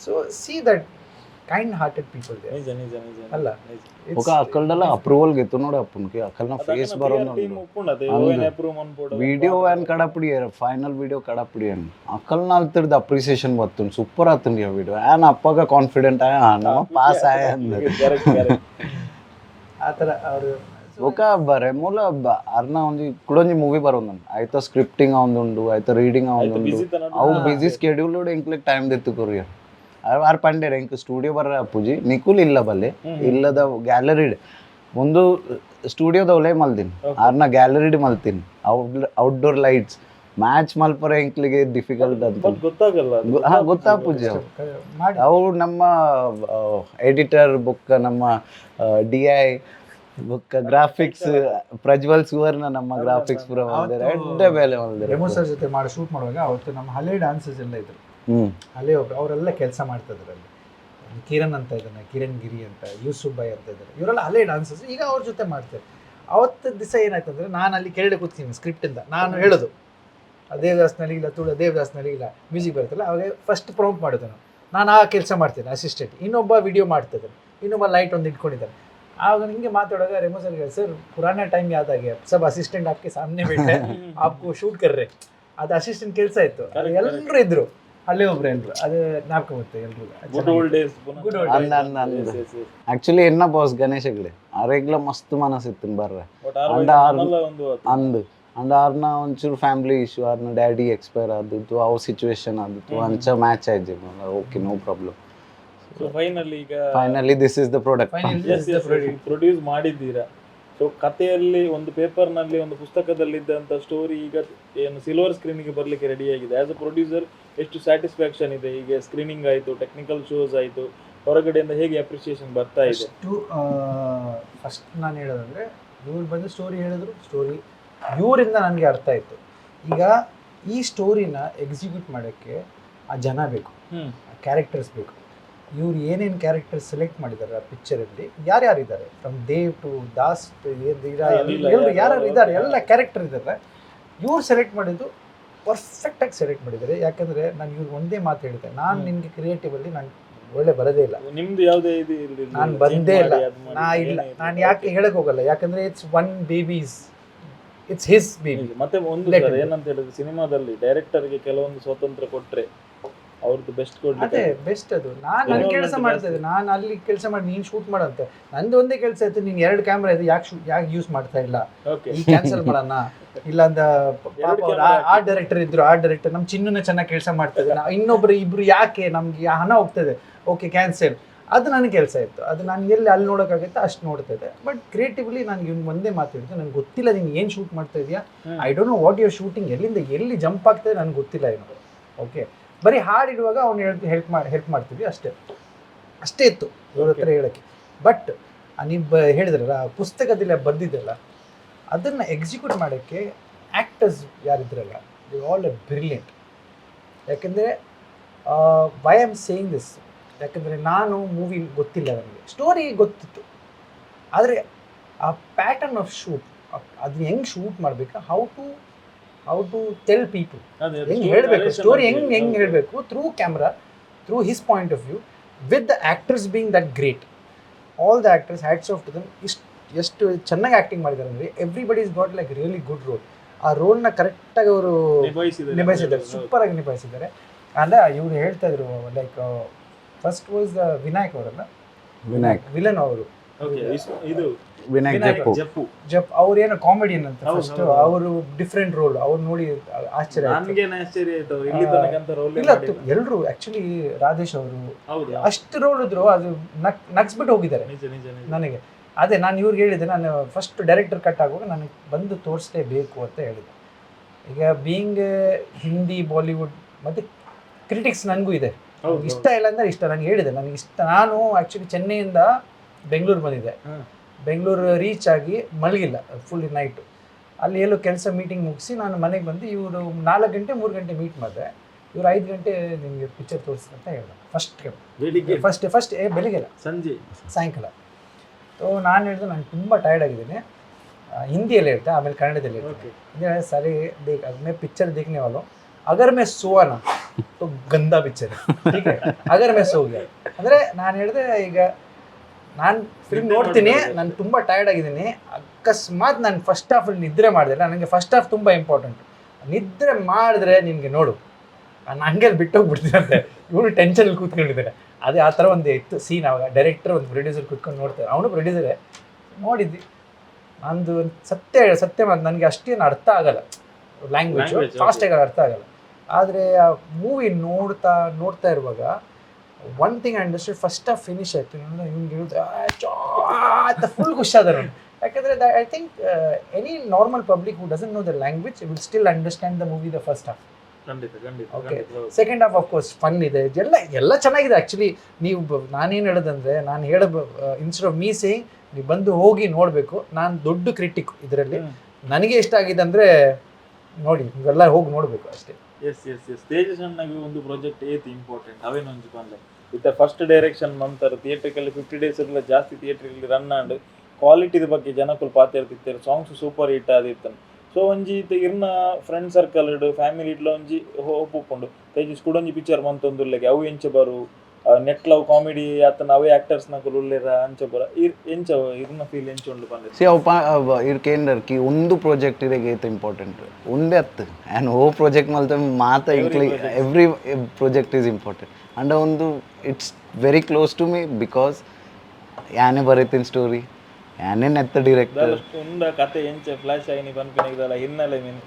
So see that kind hearted people they ನಿಜ ನಿಜ ನಿಜ ಅಲ್ಲ. ఒక అక్కడల అప్రూవల్ గిತ್ತು ನೋಡಿ ಅಪ್ಪನ್ಗೆ ಅಕ್ಕಲ್ನ ಫೇಸ್ ಬರೋದು ವಿಡಿಯೋ ವ್ಯಾನ್ ಕಡಪಡಿ ಫೈನಲ್ ವಿಡಿಯೋ ಕಡಪಡಿ ಅನ್ ಅಕ್ಕಲ್ನ ಅಲ್ತಿರ್ದ ಅಪ್ರಿಸಿಯೇಷನ್ ಬರ್ತುಂಡು ಸೂಪರ್ ಆತುಂಡು ಆ ವಿಡಿಯೋ ಆನ್ ಅಪ್ಪಗ ಕಾನ್ಫಿಡೆಂಟ್ ಆಯ ನಮ್ಮ ಪಾಸ್ ಆಯ ಅಂದ ಆ ಥರ ಅವರು ఒక రెమోల అర్న ఉంది కుడొంజి మూవీ బరోందన్ ಐತ ಸ್ಕ್ರಿಪ್ಟಿಂಗ್ ಆವಂದುಂಡು ಐತ ರೀಡಿಂಗ್ ಆವಂದುಂಡು ಅವು ಬಿಸಿ ಸ್ಕೆಡ್ಯೂಲ್ ಇಂಕ್ಲಿಕ್ ಟೈಮ್ ದೆತ್ತುಕೊರಿ ಆರ್ ಪಂಡೆ ಇಂಕ್ ಸ್ಟುಡಿಯೋ ಬರ್ರ ಅಪ್ಪುಜಿ ನಿಕುಲ್ ಇಲ್ಲ ಬಲ್ಲೆ ಇಲ್ಲದ ಗ್ಯಾಲರಿ ಒಂದು ಸ್ಟುಡಿಯೋದವಲೇ ಮಲ್ದಿನಿ ಆರ್ನ ಗ್ಯಾಲರಿ ಮಲ್ತೀನಿ ಔಟ್ಡೋರ್ ಲೈಟ್ಸ್ ಮ್ಯಾಚ್ ಮಲ್ಪರ ಇಂಕ್ಲಿಗೆ ಡಿಫಿಕಲ್ಟ್ ಅಂತ ಗೊತ್ತಾಗಲ್ಲ ಗೊತ್ತಾಪುಜಿ ಅವು ನಮ್ಮ ಎಡಿಟರ್ ಬುಕ್ ನಮ್ಮ DI ಬುಕ್ ಗ್ರಾಫಿಕ್ಸ್ ಪ್ರಜ್ವಲ್ ಸುವರ್ಣ ನಮ್ಮ ಗ್ರಾಫಿಕ್ಸ್ ಪೂರ ಮಾಡಿದ್ದಾರೆ ಎಡ್ಡೆ ಬೇಲೆ ಮಾಡಿದ್ದಾರೆ. ರೆಮೋ ಸರ್ ಜೊತೆ ಶೂಟ್ ಮಾಡುವಾಗ ಅವತ್ತು ನಮ್ಮ ಹಳೆ ಡಾನ್ಸರ್ಸ್ ಎಲ್ಲ ಇದ್ರು, ಹಳೆ ಒಬ್ರು ಅವರೆಲ್ಲ ಕೆಲಸ ಮಾಡ್ತಾ ಇದ್ರು ಅಲ್ಲಿ. ಕಿರಣ್ ಅಂತ ಇದ್ದಾನೆ, ಕಿರಣ್ ಗಿರಿ ಅಂತ, ಯೂಸುಫ್ ಬಾಯ್ ಅಂತ ಇದ್ದಾರೆ, ಇವರೆಲ್ಲ ಹಳೆ ಡಾನ್ಸರ್ಸ್. ಈಗ ಅವ್ರ ಜೊತೆ ಮಾಡ್ತಾರೆ. ಅವತ್ತು ದಿವಸ ಏನಾಯ್ತಂದ್ರೆ ನಾನು ಅಲ್ಲಿ ಕೆಳಗಡೆ ಕೂತ್ತೀನಿ ಸ್ಕ್ರಿಪ್ಟಿಂದ, ನಾನು ಹೇಳೋದು ದೇವದಾಸ್ ನಲಿಗಿಲ್ಲ ತುಳು ದೇವದಾಸ್ ನಲಿಗಿಲ್ಲ ಮ್ಯೂಸಿಕ್ ಬರುತ್ತಲ್ಲ ಅವಾಗ ಫಸ್ಟ್ ಪ್ರಾಂಪ್ಟ್ ಮಾಡೋದು ನಾನು ಆ ಕೆಲಸ ಮಾಡ್ತೇನೆ ಅಸಿಸ್ಟೆಂಟ್, ಇನ್ನೊಬ್ಬ ವಿಡಿಯೋ ಮಾಡ್ತಿದ್ದಾನೆ, ಇನ್ನೊಬ್ಬ ಲೈಟ್ ಒಂದು ಇಟ್ಕೊಂಡಿದ್ದಾನೆ. ಆವಾಗ ನಿಮಗೆ ಮಾತಾಡುವಾಗ ರೆಮೋ ಸರ್ ಪುರಾನ ಟೈಮ್ ಯಾವ್ದು ಆಗಿ ಸಬ್ ಅಸಿಸ್ಟೆಂಟ್ आपके सामने बैठे आपको शूट कर रहे, ಅದು ಅಸಿಸ್ಟೆಂಟ್ ಕೆಲಸ ಇತ್ತು. ಎಲ್ಲರೂ ಇದ್ರು, ಅಲ್ಲೇ ಒಬ್ರು ಎಲ್ರು, ಅದು ಜ್ಞಾಪಕ ಬರುತ್ತೆ ಎಲ್ರು. ಆಕ್ಚುಲಿ ಎನ್ನ ಬಾಸ್ ಗಣೇಶ್ ಹೆಗ್ಡೆ ಅರೆಗ್ಲ ಮಸ್ತ್ ಮನಸ್ಸಿತ್ತು ಬರ್ರೆ ಅಂದ ಆರ್ನ ಒಂಚೂರು ಫ್ಯಾಮಿಲಿ ಇಶ್ಯೂ ಆರ್ನ ಡ್ಯಾಡಿ ಎಕ್ಸ್ಪೈರ್ ಆದಿತ್ತು, ಅವು ಸಿಚುವೇಶನ್ ಆದಿತ್ತು ಅಂಚ ಮ್ಯಾಚ್ ಆಯ್ತು. Okay no problem. Finally this is the product produce ಮಾಡಿದ್ದೀರಾ. ಸೊ ಕಥೆಯಲ್ಲಿ ಒಂದು ಪೇಪರ್ನಲ್ಲಿ ಒಂದು ಪುಸ್ತಕದಲ್ಲಿದ್ದಂಥ ಸ್ಟೋರಿ ಈಗ ಏನು ಸಿಲ್ವರ್ ಸ್ಕ್ರೀನಿಗೆ ಬರಲಿಕ್ಕೆ ರೆಡಿ ಆಗಿದೆ. ಆಸ್ ಅ ಪ್ರೊಡ್ಯೂಸರ್ ಎಷ್ಟು ಸ್ಯಾಟಿಸ್ಫ್ಯಾಕ್ಷನ್ ಇದೆ? ಈಗ ಸ್ಕ್ರೀನಿಂಗ್ ಆಯಿತು, ಟೆಕ್ನಿಕಲ್ ಶೋಸ್ ಆಯಿತು, ಹೊರಗಡೆಯಿಂದ ಹೇಗೆ ಅಪ್ರಿಸಿಯೇಷನ್ ಬರ್ತಾ ಇದೆ? ಫಸ್ಟ್ ನಾನು ಹೇಳೋದಂದರೆ ಇವ್ರು ಬಂದು ಸ್ಟೋರಿ ಹೇಳಿದ್ರು, ಸ್ಟೋರಿ ಇವರಿಂದ ನನಗೆ ಅರ್ಥ ಆಯಿತು. ಈಗ ಈ ಸ್ಟೋರಿನ ಎಕ್ಸಿಕ್ಯೂಟ್ ಮಾಡೋಕ್ಕೆ ಆ ಜನ ಬೇಕು, ಆ ಕ್ಯಾರೆಕ್ಟರ್ಸ್ ಬೇಕು. ಇವ್ರು ಏನೇನು ಕ್ಯಾರೆಕ್ಟರ್ ಸೆಲೆಕ್ಟ್ ಮಾಡಿದ್ದಾರೆ ಆ ಪಿಕ್ಚರಲ್ಲಿ, ಯಾರ್ಯಾರಿದ್ದಾರೆ from Dev to Das to ಎಲ್ಲರೂ ಯಾರ್ಯಾರು ಇದ್ದಾರೆ, ಎಲ್ಲ ಕ್ಯಾರೆಕ್ಟರ್ ಇದ್ದಾರೆ. ಇವ್ರು ಸೆಲೆಕ್ಟ್ ಮಾಡಿದ್ದು ಪರ್ಫೆಕ್ಟಾಗಿ ಸೆಲೆಕ್ಟ್ ಮಾಡಿದ್ದಾರೆ. ಯಾಕಂದರೆ ನಾನು ಇವ್ರಿಗೆ ಒಂದೇ ಮಾತು ಹೇಳ್ತೇನೆ, ನಾನು ನಿಮಗೆ ಕ್ರಿಯೇಟಿವಲ್ಲಿ ನಾನು ಒಳ್ಳೆ ಬರೋದೇ ಇಲ್ಲ, ನಿಮ್ದು ಯಾವುದೇ ನಾನು ಬಂದೇ ಇಲ್ಲ, ನಾನು ಯಾಕೆ ಹೇಳಕ್ ಹೋಗಲ್ಲ. ಯಾಕಂದರೆ it's one babies, it's his baby. ಮತ್ತೆ ಒಂದು ಏನಂತ ಹೇಳಿದ್ರೆ ಸಿನಿಮಾದಲ್ಲಿ ಡೈರೆಕ್ಟರ್ಗೆ ಕೆಲವೊಂದು ಸ್ವಾತಂತ್ರ್ಯ ಕೊಟ್ಟರೆ ಅವ್ರದ್ದು ಬೆಸ್ಟ್ ಕೊಡ್ಲಿ, ಅದೇ ಬೆಸ್ಟ್. ಅದು ನಾನು ನನ್ನ ಕೆಲಸ ಮಾಡ್ತಾ ಇದ್ದೆ, ನಾನು ಅಲ್ಲಿ ಕೆಲಸ ಮಾಡಿ ನೀನು ಶೂಟ್ ಮಾಡಂತೆ. ನಂದು ಒಂದೇ ಕೆಲಸ ಇತ್ತು, ನೀನು 2 ಕ್ಯಾಮ್ರಾ ಇದೆ, ಯಾಕೆ ಯೂಸ್ ಮಾಡ್ತಾ ಇಲ್ಲ, ಈ ಕ್ಯಾನ್ಸಲ್ ಮಾಡೋಣ ಇಲ್ಲ ಅಂತ. ಆರ್ಟ್ ಡೈರೆಕ್ಟರ್ ಇದ್ರು, ಆರ್ಟ್ ಡೈರೆಕ್ಟರ್ ನಮ್ಮ ಚಿನ್ನೂನೇ ಚೆನ್ನಾಗಿ ಕೆಲಸ ಮಾಡ್ತಾ ಇದ್ದೆ, ಇನ್ನೊಬ್ರು ಇಬ್ರು ಯಾಕೆ ನಮ್ಗೆ ಹಣ ಹೋಗ್ತದೆ, ಓಕೆ ಕ್ಯಾನ್ಸಲ್. ಅದು ನನಗೆ ಕೆಲಸ ಇತ್ತು, ಅದು ನಾನು ಎಲ್ಲಿ ಅಲ್ಲಿ ನೋಡೋಕ್ಕಾಗುತ್ತೆ ಅಷ್ಟು ನೋಡ್ತಾ ಇದ್ದೆ. ಬಟ್ ಕ್ರಿಯೇಟಿವ್ಲಿ ನಾನು ಇವ್ನು ಒಂದೇ ಮಾತಾಡಿದ್ದು, ನನಗೆ ಗೊತ್ತಿಲ್ಲ ನೀನು ಏನು ಶೂಟ್ ಮಾಡ್ತಾ ಇದೆಯಾ, I don't know what your shooting, ಎಲ್ಲಿಂದ ಎಲ್ಲಿ ಜಂಪ್ ಆಗ್ತದೆ ನನಗೆ ಗೊತ್ತಿಲ್ಲ ಏನು. ಓಕೆ, ಬರೀ ಹಾಡಿಡುವಾಗ ಅವ್ನು ಹೆಲ್ಪ್ ಮಾಡ್ತೀವಿ ಅಷ್ಟೇ ಇತ್ತು ಇವ್ರ ಹತ್ರ ಹೇಳೋಕ್ಕೆ. ಬಟ್ ನೀವು ಹೇಳಿದ್ರಲ್ಲ ಪುಸ್ತಕದಲ್ಲಿ ಬರ್ದಿದ್ದಲ್ಲ, ಅದನ್ನು ಎಕ್ಸಿಕ್ಯೂಟ್ ಮಾಡೋಕ್ಕೆ ಆ್ಯಕ್ಟರ್ಸ್ ಯಾರಿದ್ರಲ್ಲ, ದೇ ಆಲ್ ಎ ಬ್ರಿಲಿಯಂಟ್. ಯಾಕೆಂದರೆ ವೈ ಆಮ್ ಸೇಯಿಂಗ್ ದಿಸ್, ಯಾಕಂದರೆ ನಾನು ಮೂವಿ ಗೊತ್ತಿಲ್ಲ, ನನಗೆ ಸ್ಟೋರಿ ಗೊತ್ತಿತ್ತು, ಆದರೆ ಆ ಪ್ಯಾಟರ್ನ್ ಆಫ್ ಶೂಟ್, ಅದನ್ನ ಹೆಂಗೆ ಶೂಟ್ ಮಾಡಬೇಕು, ಹೌ ಟು ಟೆಲ್ ಪೀಪಲ್, ಹೆಂಗೆ ಹೇಳಬೇಕು ಸ್ಟೋರಿ, ಹೆಂಗೆ ಹೇಳಬೇಕು through camera, through his point of view, with the actors being that great. All the actors hats off to them. ಎಷ್ಟು ಚೆನ್ನಾಗಿ ಆ್ಯಕ್ಟಿಂಗ್ ಮಾಡಿದ್ದಾರೆ ಅಂದರೆ everybody is got like really good role. ಆ ರೋಲ್ನ ಕರೆಕ್ಟಾಗಿ ಅವರು ನಿಭಾಯಿಸಿದ್ದಾರೆ, ಸೂಪರಾಗಿ ನಿಭಾಯಿಸಿದ್ದಾರೆ. ಅಲ್ಲ ಇವರು ಹೇಳ್ತಾ ಇದ್ರು ಲೈಕ್ ಫಸ್ಟ್ ವಾಸ್ ವಿನಾಯಕ್ ಅವರಲ್ಲ, ವಿನಾಯಕ್ ವಿಲನ್ ಅವರು ಓಕೆ ಇದು ವಿನಾಯಕ್ ಜಪ್ಪು ಜಪ್ಪು ಜಪ್ ಅವ್ರೇನೋ ಕಾಮಿಡಿಯನ್ ಅಂತ ಹೌದು, ಫಸ್ಟ್ ಹೌದು. ಅವರು ಡಿಫ್ರೆಂಟ್ ರೋಲ್ ಅವ್ರು ನೋಡಿ ಆಶ್ಚರ್ಯ ಆಯ್ತು. ನನ್ಗೇನು ಆಶ್ಚರ್ಯ ಆಯ್ತು ಅವ್ರು ಇಲ್ಲಿ ತನಕ ಅಂತ ರೋಲ್ ಇಲ್ಲ ಎಲ್ರು ಆಕ್ಚುಲಿ ರಾಧೇಶ್ ಅವರು ಹೌದು ಅಷ್ಟು ರೋಲ್ ಇದ್ರು ಅದು ನಗ್ಸ್ಬಿಟ್ಟು ಹೋಗಿದ್ದಾರೆ ನಿಜ ನಿಜ ನಿಜ ನನಗೆ. ಅದೇ ನಾನು ಇವ್ರಿಗೆ ಹೇಳಿದೆ, ನಾನು ಫಸ್ಟ್ ಡೈರೆಕ್ಟರ್ ಕಟ್ ಆಗುವಾಗ ನನಗೆ ಬಂದು ತೋರಿಸಲೇಬೇಕು ಅಂತ ಹೇಳಿದೆ. ಈಗ ಬೀಯಿಂಗ್ ಹಿಂದಿ ಬಾಲಿವುಡ್ ಮತ್ತು ಕ್ರಿಟಿಕ್ಸ್ ನನಗೂ ಇದೆ, ಹೌದು, ಇಷ್ಟ ಇಲ್ಲ ಅಂದರೆ ಇಷ್ಟ. ನನಗೆ ಹೇಳಿದೆ ನನಗೆ ಇಷ್ಟ. ನಾನು ಆ್ಯಕ್ಚುಲಿ ಚೆನ್ನೈಯಿಂದ ಬೆಂಗಳೂರು ಬಂದಿದ್ದೆ. ಹ್ಮ್. ಬೆಂಗಳೂರು ರೀಚ್ ಆಗಿ ಮಲಗಿಲ್ಲ ಫುಲ್ ನೈಟು. ಅಲ್ಲಿ ಎಲ್ಲೋ ಕೆಲಸ ಮೀಟಿಂಗ್ ಮುಗಿಸಿ ನಾನು ಮನೆಗೆ ಬಂದು ಇವರು 4 ಗಂಟೆ 3 ಗಂಟೆ ಮೀಟ್ ಮಾಡಿದೆ. ಇವರು 5 ಗಂಟೆ ನಿಮಗೆ ಪಿಕ್ಚರ್ ತೋರಿಸ್ತೀನಿ ಅಂತ ಹೇಳಿದೆ ಬೆಳಿಗ್ಗೆ ಫಸ್ಟ್ ಬೆಳಿಗ್ಗೆ ಅಲ್ಲ, ಸಂಜೆ ಸಾಯಂಕಾಲ. ಸೊ ನಾನು ಹೇಳಿದೆ ನಾನು ತುಂಬ ಟಯರ್ಡ್ ಆಗಿದ್ದೀನಿ, ಹಿಂದಿಯಲ್ಲಿ ಹೇಳ್ತೆ ಆಮೇಲೆ ಕನ್ನಡದಲ್ಲಿ ಹೇಳ್ತೆ. ಓಕೆ ಹಿಂದಿ ಹೇಳಿದೆ, ಸರಿ देख अब मैं पिक्चर देखने वाला हूँ, अगर मैं सोआ ना तो गंदा पिक्चर है, ठीक है, अगर मैं सो गया ಅಂದರೆ ನಾನು ಹೇಳಿದೆ ಈಗ ನಾನು ಫಿಲ್ಮ್ ನೋಡ್ತೀನಿ, ನಾನು ತುಂಬ ಟಯರ್ಡ್ ಆಗಿದ್ದೀನಿ, ಅಕಸ್ಮಾತ್ ನಾನು ಫಸ್ಟ್ ಹಾಫಲ್ಲಿ ನಿದ್ರೆ ಮಾಡಿದ್ರೆ, ನನಗೆ ಫಸ್ಟ್ ಹಾಫ್ ತುಂಬ ಇಂಪಾರ್ಟೆಂಟ್, ನಿದ್ರೆ ಮಾಡಿದ್ರೆ ನಿನಗೆ ನೋಡು ನಾನು ಹಂಗೆ ಬಿಟ್ಟೋಗ್ಬಿಡ್ತೀನಂತೆ. ಇವನು ಟೆನ್ಷನಲ್ಲಿ ಕೂತ್ಕೊಂಡಿದ್ದಾರೆ. ಅದೇ ಆ ಥರ ಒಂದು ಇತ್ತು ಸೀನ್. ಆವಾಗ ಡೈರೆಕ್ಟರ್ ಒಂದು ಪ್ರೊಡ್ಯೂಸರ್ ಕೂತ್ಕೊಂಡು ನೋಡ್ತಾರೆ, ಅವನು ಪ್ರೊಡ್ಯೂಸರೇ. ನೋಡಿದ್ವಿ, ನಂದು ಸತ್ಯ ಮಾತು, ನನಗೆ ಅಷ್ಟೇನು ಅರ್ಥ ಆಗಲ್ಲ ಲ್ಯಾಂಗ್ವೇಜ್, ಫಾಸ್ಟಾಗಿ ಅರ್ಥ ಆಗಲ್ಲ. ಆದರೆ ಆ ಮೂವಿ ನೋಡ್ತಾ ಇರುವಾಗ one thing understand, first half finish ಆಯಿತು, ಇವ್ನಿಗೆ ಹೇಳಿದೆ ಅಂತ ಫುಲ್ ಖುಷಿ ಆದ ನಾನು. ಯಾಕಂದರೆ I think any normal public who doesn't know the language will still understand the movie the first half. ಖಂಡಿತ ಖಂಡಿತ ಓಕೆ, ಖಂಡಿತ ಹೌದು. Second half of course fun ಇದೆ, ಎಲ್ಲ ಚೆನ್ನಾಗಿದೆ. ಆ್ಯಕ್ಚುಲಿ ನೀವು ನಾನೇನು ಹೇಳೋದಂದರೆ, ನಾನು ಇನ್ಸ್ಟೆಡ್ ಆಫ್ ಮೀ ಸೇಯಿಂಗ್ ನೀವು ಬಂದು ಹೋಗಿ ನೋಡಬೇಕು. ನಾನು ದೊಡ್ಡ ಕ್ರಿಟಿಕ್ ಇದರಲ್ಲಿ. ನನಗೆ ಇಷ್ಟ ಆಗಿದೆ ಅಂದರೆ ನೋಡಿ, ನೀವೆಲ್ಲ ಹೋಗಿ ನೋಡಬೇಕು ಅಷ್ಟೇ. ಎಸ್ ಎಸ್ ಎಸ್ ತೇಜಸ್ ಅಣ್ಣಗೆ ಒಂದು ಪ್ರಾಜೆಕ್ಟ್ ಏತಿ ಇಂಪಾರ್ಟೆಂಟ್ ಅವೇನು ಒಂಜಿ ಪಂದೆ ಇತ್ತ ಫಸ್ಟ್ ಡೈರೆಕ್ಷನ್ ನಂತರ ಥಿಯೇಟ್ರಿಕಲ್ಲಿ 50 days ಇರಲಿಲ್ಲ, ಜಾಸ್ತಿ ಥಿಯೇಟ್ರಿಕಲ್ಲಿ ರನ್ ಆಂಡ್ ಕ್ವಾಲಿಟಿದ ಬಗ್ಗೆ ಜನಕ್ಕೂ ಪಾತಿರ್ತಿರ್ತಾರೆ, ಸಾಂಗ್ಸ್ ಸೂಪರ್ ಹಿಟ್ ಆದಿರ್ತಾನೆ. ಸೊ ಒಂಜಿ ಇರ್ನ ಫ್ರೆಂಡ್ ಸರ್ಕಲ್ ಫ್ಯಾಮಿಲಿ ಇಡ್ಲ ಒಂಜಿ ಹೋಪ್ ಉಪ್ಪುಂಡು ತೇಜಸ್ ಕೂಡ ಒಂಜಿ ಪಿಕ್ಚರ್ ಮಂತೊಂದುಲ್ಲೆಗೆ ಅವು ಎಂಚ ಬರು ನೆಟ್ ಲವ್ ಕಾಮಿಡಿ ಆತನ ಅವೇ ಆಕ್ಟರ್ಸ್ ನಕಲ್ ಉಲ್ಲೆರ ಅಂಚ ಬರ ಎಂಚ ಇರ್ನ ಫೀಲ್ ಎಂಚ ಉಂಡು ಬಂದೆ ಸಿ ಅವು ಇರ್ಕೇಂದರ್ಕಿ ಒಂದು ಪ್ರಾಜೆಕ್ಟ್ ಇರೆಗೆ ಐತೆ ಇಂಪಾರ್ಟೆಂಟ್ ಒಂದೇ ಅತ್ತು ಆ್ಯಂಡ್ ಓ ಪ್ರಾಜೆಕ್ಟ್ ಮಲ್ತ ಮಾತ ಇನ್ಕ್ಲಿ every project is important and ಒಂದು it's very close to me because ಯಾನೇ ಬರೀತೀನಿ ಸ್ಟೋರಿ ಯಾನೇ ನೆತ್ತ ಡಿರೆಕ್ಟರ್ ಉಂಡ ಕತೆ ಎಂಚ ಫ್ಲಾಶ್ ಆಗಿ ನೀ ಬಂದ್ಕೊಂಡಿದ್ದಲ್ಲ ಹಿನ್ನೆಲೆ ಮೀನು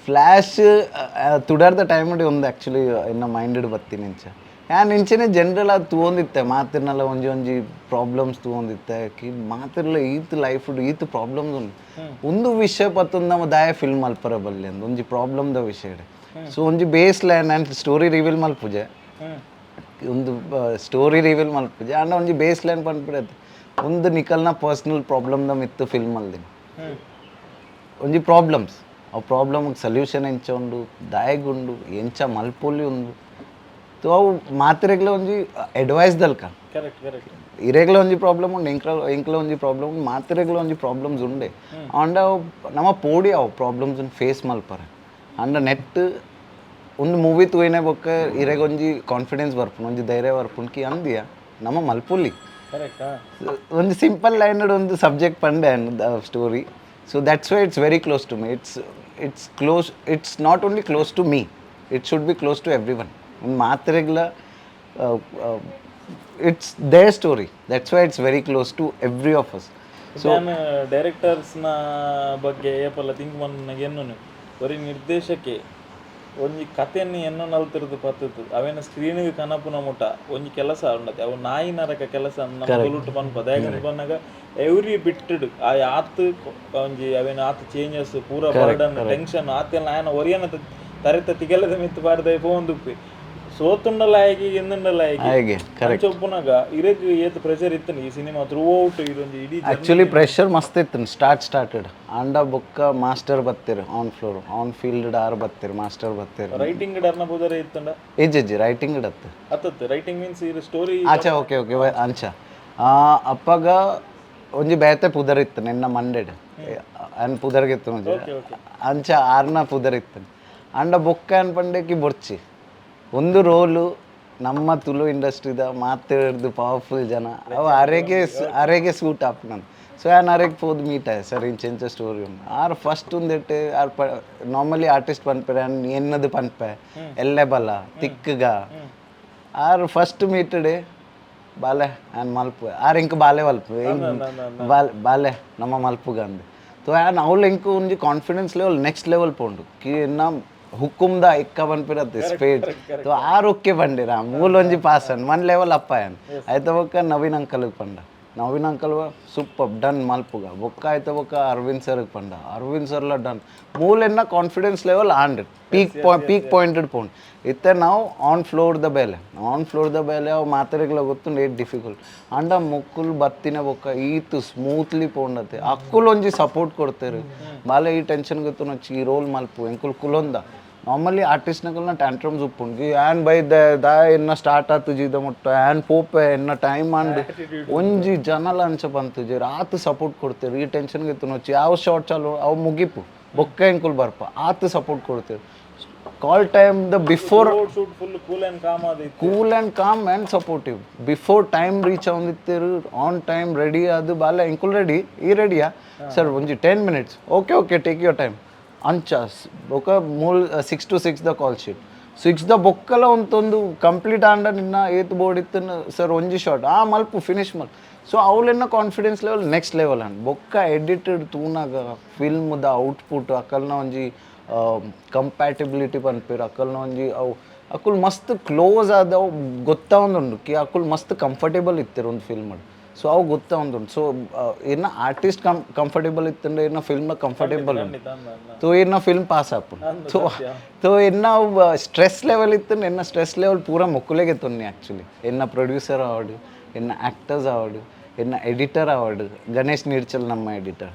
ಫ್ಲ್ಯಾಶ್ ತುಡಾರ್ದ ಟೈಮಡಿ ಒಂದು ಆ್ಯಕ್ಚುಲಿ ಇನ್ನು ಮೈಂಡೆಡ್ ಬತ್ತೀನಿ ಇಂಚ ಯಾನ್ ಇಂಚನೆ ಜನರಲ್ ಅದು ತೊಗೊಂಡಿತ್ತೆ ಮಾತಿರ್ನಲ್ಲ ಒಂಜಿ ಪ್ರಾಬ್ಲಮ್ಸ್ ತೊಗೊಂಡಿತ್ತೆ ಕಿ ಮಾತಿರ್ಲ ಈತ್ ಲೈಫ್ ಈತ್ ಪ್ರಾಬ್ಲಮ್ಸ್ ಉಂಟು ಒಂದು ವಿಷಯ ಪತ್ತೊಂದು ನಮ್ಮ ದಾಯ ಫಿಲ್ಮ್ ಮಲ್ಪರ ಬಲ್ಲಿ ಅಂದ್ ಒಂಜಿ ಪ್ರಾಬ್ಲಮ್ದ ವಿಷಯ ಸೊ ಒಂಜಿ base line and story reveal ಮಲ್ಪುಜೆ ಒಂದು ಸ್ಟೋರಿ ರಿವೀಲ್ ಮಲ್ಪುಜೆ ಆಂಡ ಒಂಜಿ ಬೇಸ್ ಲೈನ್ ಪನ್ಪಿಡತ್ತೆ ಒಂದು ನಿಕಲ್ನ ಪರ್ಸ್ನಲ್ ಪ್ರಾಬ್ಲಮ್ದ ಮಿತ್ತು ಫಿಲ್ಮ್ ಅಲ್ದಿನಿ ಒಂಜಿ ಪ್ರಾಬ್ಲಮ್ಸ್ ಆ ಪ್ರಾಬ್ಲಮ್ಗೆ ಸೊಲ್ಯೂಷನ್ ಎಂಚ ಉಂಡು ದಾಯಗುಂಡು ಎಂಚ ಮಲ್ಪೊಲಿ ಉಂಡು ಸೊ ಅವು ಮಾತಿರೆಗ್ಲ ಒಂಜಿ ಅಡ್ವೈಸ್ ದಲ್ಕ ಕರೆಕ್ಟ್ ಕರೆಕ್ಟ್ ಇರೆಗ್ಲ ಒಂಜಿ ಪ್ರಾಬ್ಲಮ್ ಉಂಡು ಎಂಕ್ಲ ಒಂಜಿ ಪ್ರಾಬ್ಲಮ್ ಉಂಡು ಮಾತಿರೆಗ್ಲ ಒಂಜಿ ಪ್ರಾಬ್ಲಮ್ಸ್ ಉಂಡೆ ಅಂಡ ನಮ್ಮ ಪೋಡಿ ಅವು ಪ್ರಾಬ್ಲಮ್ಸ್ ಫೇಸ್ ಮಲ್ಪರೆ ಅಂಡ ನೆಟ್ ಒಂದು ಮೂವಿ ತೂಯಿನೇ ಬೊಕ್ಕ ಇರೆಗೊಂಜಿ ಕಾನ್ಫಿಡೆನ್ಸ್ ಬರ್ಪುಂಡು ಒಂಜಿ ಧೈರ್ಯ ಬರ್ಪುಂಡು ಕಿ ಅಂದಿಯ ನಮ್ಮ ಮಲ್ಪೊಲಿ ಕರೆಕ್ಟ್ ಒಂದು ಸಿಂಪಲ್ ಲೈನ್ ಒಂದು ಸಬ್ಜೆಕ್ಟ್ ಪಂಡೆ story so that's why it's very close to me it's close, it's not only close to me, it should be close to everyone. In Matregla, it's their story, that's why it's very close to every of us. So ಡೈರೆಕ್ಟರ್ಸ್ನ ಬಗ್ಗೆ ಏಪಲ್ಲ think ಮನ್ನೇನು ಬರೀ ನಿರ್ದೇಶಕ್ಕೆ ಒಂಜಿ ಕಥೆಯನ್ನು ಎನ್ನೋ ನಲ್ತಿರೋದು ಪತ್ತದು ಅವೇನ ಸ್ಕ್ರೀನಿಗೆ ಕನಪುನ ಮುಟ ಒಂಜಿ ಕೆಲಸ ಉಂಡತೆ ಅವು ನಾಯಿ ನರಕ ಕೆಲಸ ನಮ್ಮ ಕೊಲುಟ್ಟು ಪನ್ಪದ ಯಾಕಂದ್ರೆ ಬಂದಾಗ ಎವ್ರಿ ಬಿಟ್ಟಡ್ ಆ ಆತು ಒಂಜಿ ಅವೇನ ಆತು ಚೇಂಜಸ್ ಪೂರ ಬರ್ಡನ್ ಟೆನ್ಷನ್ ಆತೆಲ್ಲ ಆಯನ ಒರಿಯನ ತರೆತ ತಿಗಲದ ಮಿತ್ತು ಬಾರ್ದ ಪೋಂದುಪ್ಪಿ ಸೋತುಂಡಲಾಗಿ ಎಂದುಂಡಲಾಗಿ ಒಪ್ಪುನಾಗ ಇರಗ್ ಏತ್ ಪ್ರೆಷರ್ ಇತ್ತು ಈ ಸಿನಿಮಾ ಥ್ರೂ ಔಟ್ ಇರೊಂಜಿ ಇಡೀ ಆಕ್ಚುಲಿ ಪ್ರೆಷರ್ ಮಸ್ತ್ ಇತ್ತು ಸ್ಟಾರ್ಟೆಡ್ ಅಂಡ ಬೊಕ್ಕ ಮಾಸ್ಟರ್ ಬತ್ತಿರು ಆನ್ ಫ್ಲೋರ್ ಆನ್ ಫೀಲ್ಡ್ ಆರ್ ಬತ್ತಿರು ಮಾಸ್ಟರ್ ಬತ್ತಿರು ರೈಟಿಂಗ್ ಡರ್ನ ಬೋದರೆ ಇತ್ತಂಡ ಎಜ್ಜಿ ರೈಟಿಂಗ್ ಇಡತ್ತೆ ಅತ್ತತ್ತು ರೈಟಿಂಗ್ ಮೀನ್ಸ್ ಇದು ಸ್ಟೋರಿ ಆಚೆ ಓಕೆ ಅಂಚ ಅಪ್ಪಗ ಒಂಜಿ ಬೇತೆ ಪುದರ್ ಇತ್ತು ನಿನ್ನ ಮಂಡೆಡ್ ಅನ್ ಪುದರ್ಗಿತ್ತು ಅಂಚ ಆರ್ನ ಪುದರ್ ಇತ್ತು ಅಂಡ ಬೊಕ್ಕ ಅನ್ಪಂಡೆಕಿ ಬೊರ್ಚಿ ಒಂದು ರೋಲು ನಮ್ಮ ತುಳು ಇಂಡಸ್ಟ್ರಿದ ಮಾತಾಡ್ದು ಪವರ್ಫುಲ್ ಜನ ಅವು ಅರೆಗೆ ಸೂಟ್ ಆಪ್ನಂದು ಸೊ ಆನ್ ಅರೆಗೆ ಪೋದು ಮೀಟ್ ಆಯ್ ಸರ್ ಇಂಚೆಂಚ ಸ್ಟೋರಿ ಉಂಡು ಆರ್ ಫಸ್ಟ್ ಒಂದಿಟ್ಟು ಆರ್ ನಾರ್ಮಲಿ ಆರ್ಟಿಸ್ಟ್ ಪನ್ಪೆ ಎನ್ನದು ಪನ್ಪೆ ಎಲ್ಲೆ ಬಲ ತಿಕ್ಕಗ ಆರ್ ಫಸ್ಟ್ ಮೀಟಡೆ ಬಾಲೆ ಆ್ಯನ್ ಮಲ್ಪು ಆರು ಇಂಕ ಬಾಲೆ ಮಲ್ಪು ಬಾಲೆ ನಮ್ಮ ಮಲ್ಪುಗ ಅಂದೆ ತೋ ಆ್ಯನ್ ಅವ್ಲು ಇಂಕ ಒಂಜಿ ಕಾನ್ಫಿಡೆನ್ಸ್ ಲೆವೆಲ್ ನೆಕ್ಸ್ಟ್ ಲೆವೆಲ್ ಪೋಂಡು ಕಿ ಎನ್ನ ಹುಕ್ಕುಮ್ದ ಇಕ್ಕ ಬನ್ಪಿರತ್ತೆ ಸ್ಪೀಡ್ ತೋ ಆರು ಒಕ್ಕೆ ಬಂಡಿರ ಮೂಲೊಂಜಿ ಪಾಸ್ ಅನ್ ಒನ್ ಲೆವೆಲ್ ಅಪ್ಪ ಆ್ಯನ್ ಆಯ್ತ ಬೊಕ್ಕ ನವೀನ್ ಅಂಕಲ್ಗೆ ಪಂಡ ನವೀನ್ ಅಂಕಲ್ ಸೂಪರ್ ಡನ್ ಮಲ್ಪುಗ ಬೊಕ್ಕ ಆಯ್ತ ಬೊಕ್ಕ ಅರವಿಂದ್ ಸರ್ಗೆ ಪಂಡ ಅರವಿಂದ್ ಸರ್ಲ ಡನ್ ಮೂಲೆನ್ನ confidence level and peak pointed ಪೋಂಡ್ ಇತ್ತೆ ನಾವು ಆನ್ ಫ್ಲೋರ್ ದ ಬೇಲೆ ಅವು ಮಾತಾಡಿಗಳ ಗೊತ್ತು ಏಟ್ ಡಿಫಿಕಲ್ಟ್ ಅಂಡ ಮುಕ್ಕುಲ್ ಬತ್ತಿನ ಬೊಕ್ಕ ಈತು ಸ್ಮೂತ್ಲಿ ಪೋಂಡತೆ ಅಕ್ಕುಲ್ ಒಂಜಿ ಸಪೋರ್ಟ್ ಕೊಡ್ತೇವೆ ಬಾಲೆ ಈ ಟೆನ್ಷನ್ ಗೊತ್ತು ನಚ್ಚಿ ಈ ರೋಲ್ ಮಲ್ಪು ಎಂಕುಲ್ ಕುಲೊಂದ ನಾರ್ಮಲಿ ಆರ್ಟಿಸ್ಟ್ನಗಲ್ನ ಟ್ಯಾಂಟ್ರಮ್ಸ್ ಉಪ್ಪುಂಡು ಆ್ಯನ್ ಬೈ ದ ಎನ್ನ ಸ್ಟಾರ್ಟ್ ಆತುಜಿದ ಮುಟ್ಟ ಆ್ಯನ್ ಪೋಪೆ ಎನ್ನ ಟೈಮ್ ಅಂಡ್ ಒಂಜಿ ಜನಲ ಅಂಚ ಬಂತುಜಿ ಆತು ಸಪೋರ್ಟ್ ಕೊಡ್ತೇವೆ ಈ ಟೆನ್ಷನ್ಗೆ ಇತ್ತು ನಚ್ಚಿ ಯಾವ ಶಾರ್ಟ್ ಚಾಲು ಅವು ಮುಗಿಪು ಬೊಕ್ಕ ಎಂಕುಲ್ ಬರ್ಪ ಆತು ಸಪೋರ್ಟ್ ಕೊಡ್ತೇವೆ ಕಾಲ್ ಟೈಮ್ ದ before cool and calm and supportive before time reach ಆಗುತ್ತಿರು ಆನ್ ಟೈಮ್ ರೆಡಿ ಅದು ಬಾಲೆ ಎಂಕುಲ್ ರೆಡಿ ಈ ರೆಡಿಯಾ ಸರ್ ಒಂಜಿ 10 minutes okay take your time ಅಂಚ ಬೊಕ್ಕ 6 to 6 ದ ಕಾಲ್ ಶೀಟ್ 6 ದ ಬೊಕ್ಕಲ ಒಂತೊಂದು ಕಂಪ್ಲೀಟ್ ಆಂಡ ನಿನ್ನ ಏತ್ ಬೋರ್ಡ್ ಇತ್ತು ಸರ್ ಒಂಜಿ ಶಾರ್ಟ್ ಮಲ್ಪು ಫಿನಿಶ್ ಮಲ್ಪು ಸೊ ಅವಳೆನ್ನ confidence level next level and ಬೊಕ್ಕ ಎಡಿಟೆಡ್ ತೂನಾಗ ಫಿಲ್ಮ್ದ ಔಟ್ಪುಟ್ ಅಕಲ್ನ ಒಂಜಿ ಕಂಪ್ಯಾಟಿಬಿಲಿಟಿ ಪನ್ಪೇರು ಅಕಲ್ನ ಒಂಜಿ ಅವು ಅಕುಲ್ ಮಸ್ತ್ ಕ್ಲೋಸ್ ಆದವು ಗೊತ್ತಾವೊಂದುಂಡು ಕಿ ಅಕುಲ್ ಮಸ್ತ್ ಕಂಫರ್ಟೇಬಲ್ ಇತ್ತಿರು ಒಂದು ಫಿಲ್ಮ್ ಸೊ ಅವು ಗೊತ್ತಾವೊಂದುಂಡು ಸೊ ಏನ ಆರ್ಟಿಸ್ಟ್ ಕಂಫರ್ಟೇಬಲ್ ಇತ್ತಂದ್ರೆ ಏನ ಫಿಲ್ಮ್ ಕಂಫರ್ಟೇಬಲ್ ಉಂಡು ತೋ ಏನ ಫಿಲ್ಮ್ ಪಾಸ್ ಆಪುಂಡು ತೋ ಎನ್ನ ಸ್ಟ್ರೆಸ್ ಲೆವೆಲ್ ಇತ್ತು ಎನ್ನ ಸ್ಟ್ರೆಸ್ ಲೆವೆಲ್ ಪೂರ ಮೊಕ್ಕುಲೆಗೆ ತೊನ್ನಿ ಆ್ಯಕ್ಚುಲಿ ಎನ್ನ ಪ್ರೊಡ್ಯೂಸರ್ ಅವಾರ್ಡು ಎನ್ನ ಆ್ಯಕ್ಟರ್ಸ್ ಅವಾರ್ಡು ಎನ್ನ ಎಡಿಟರ್ ಅವಾರ್ಡು ಗಣೇಶ್ ನೀರ್ಚಲ್ ನಮ್ಮ ಎಡಿಟರ್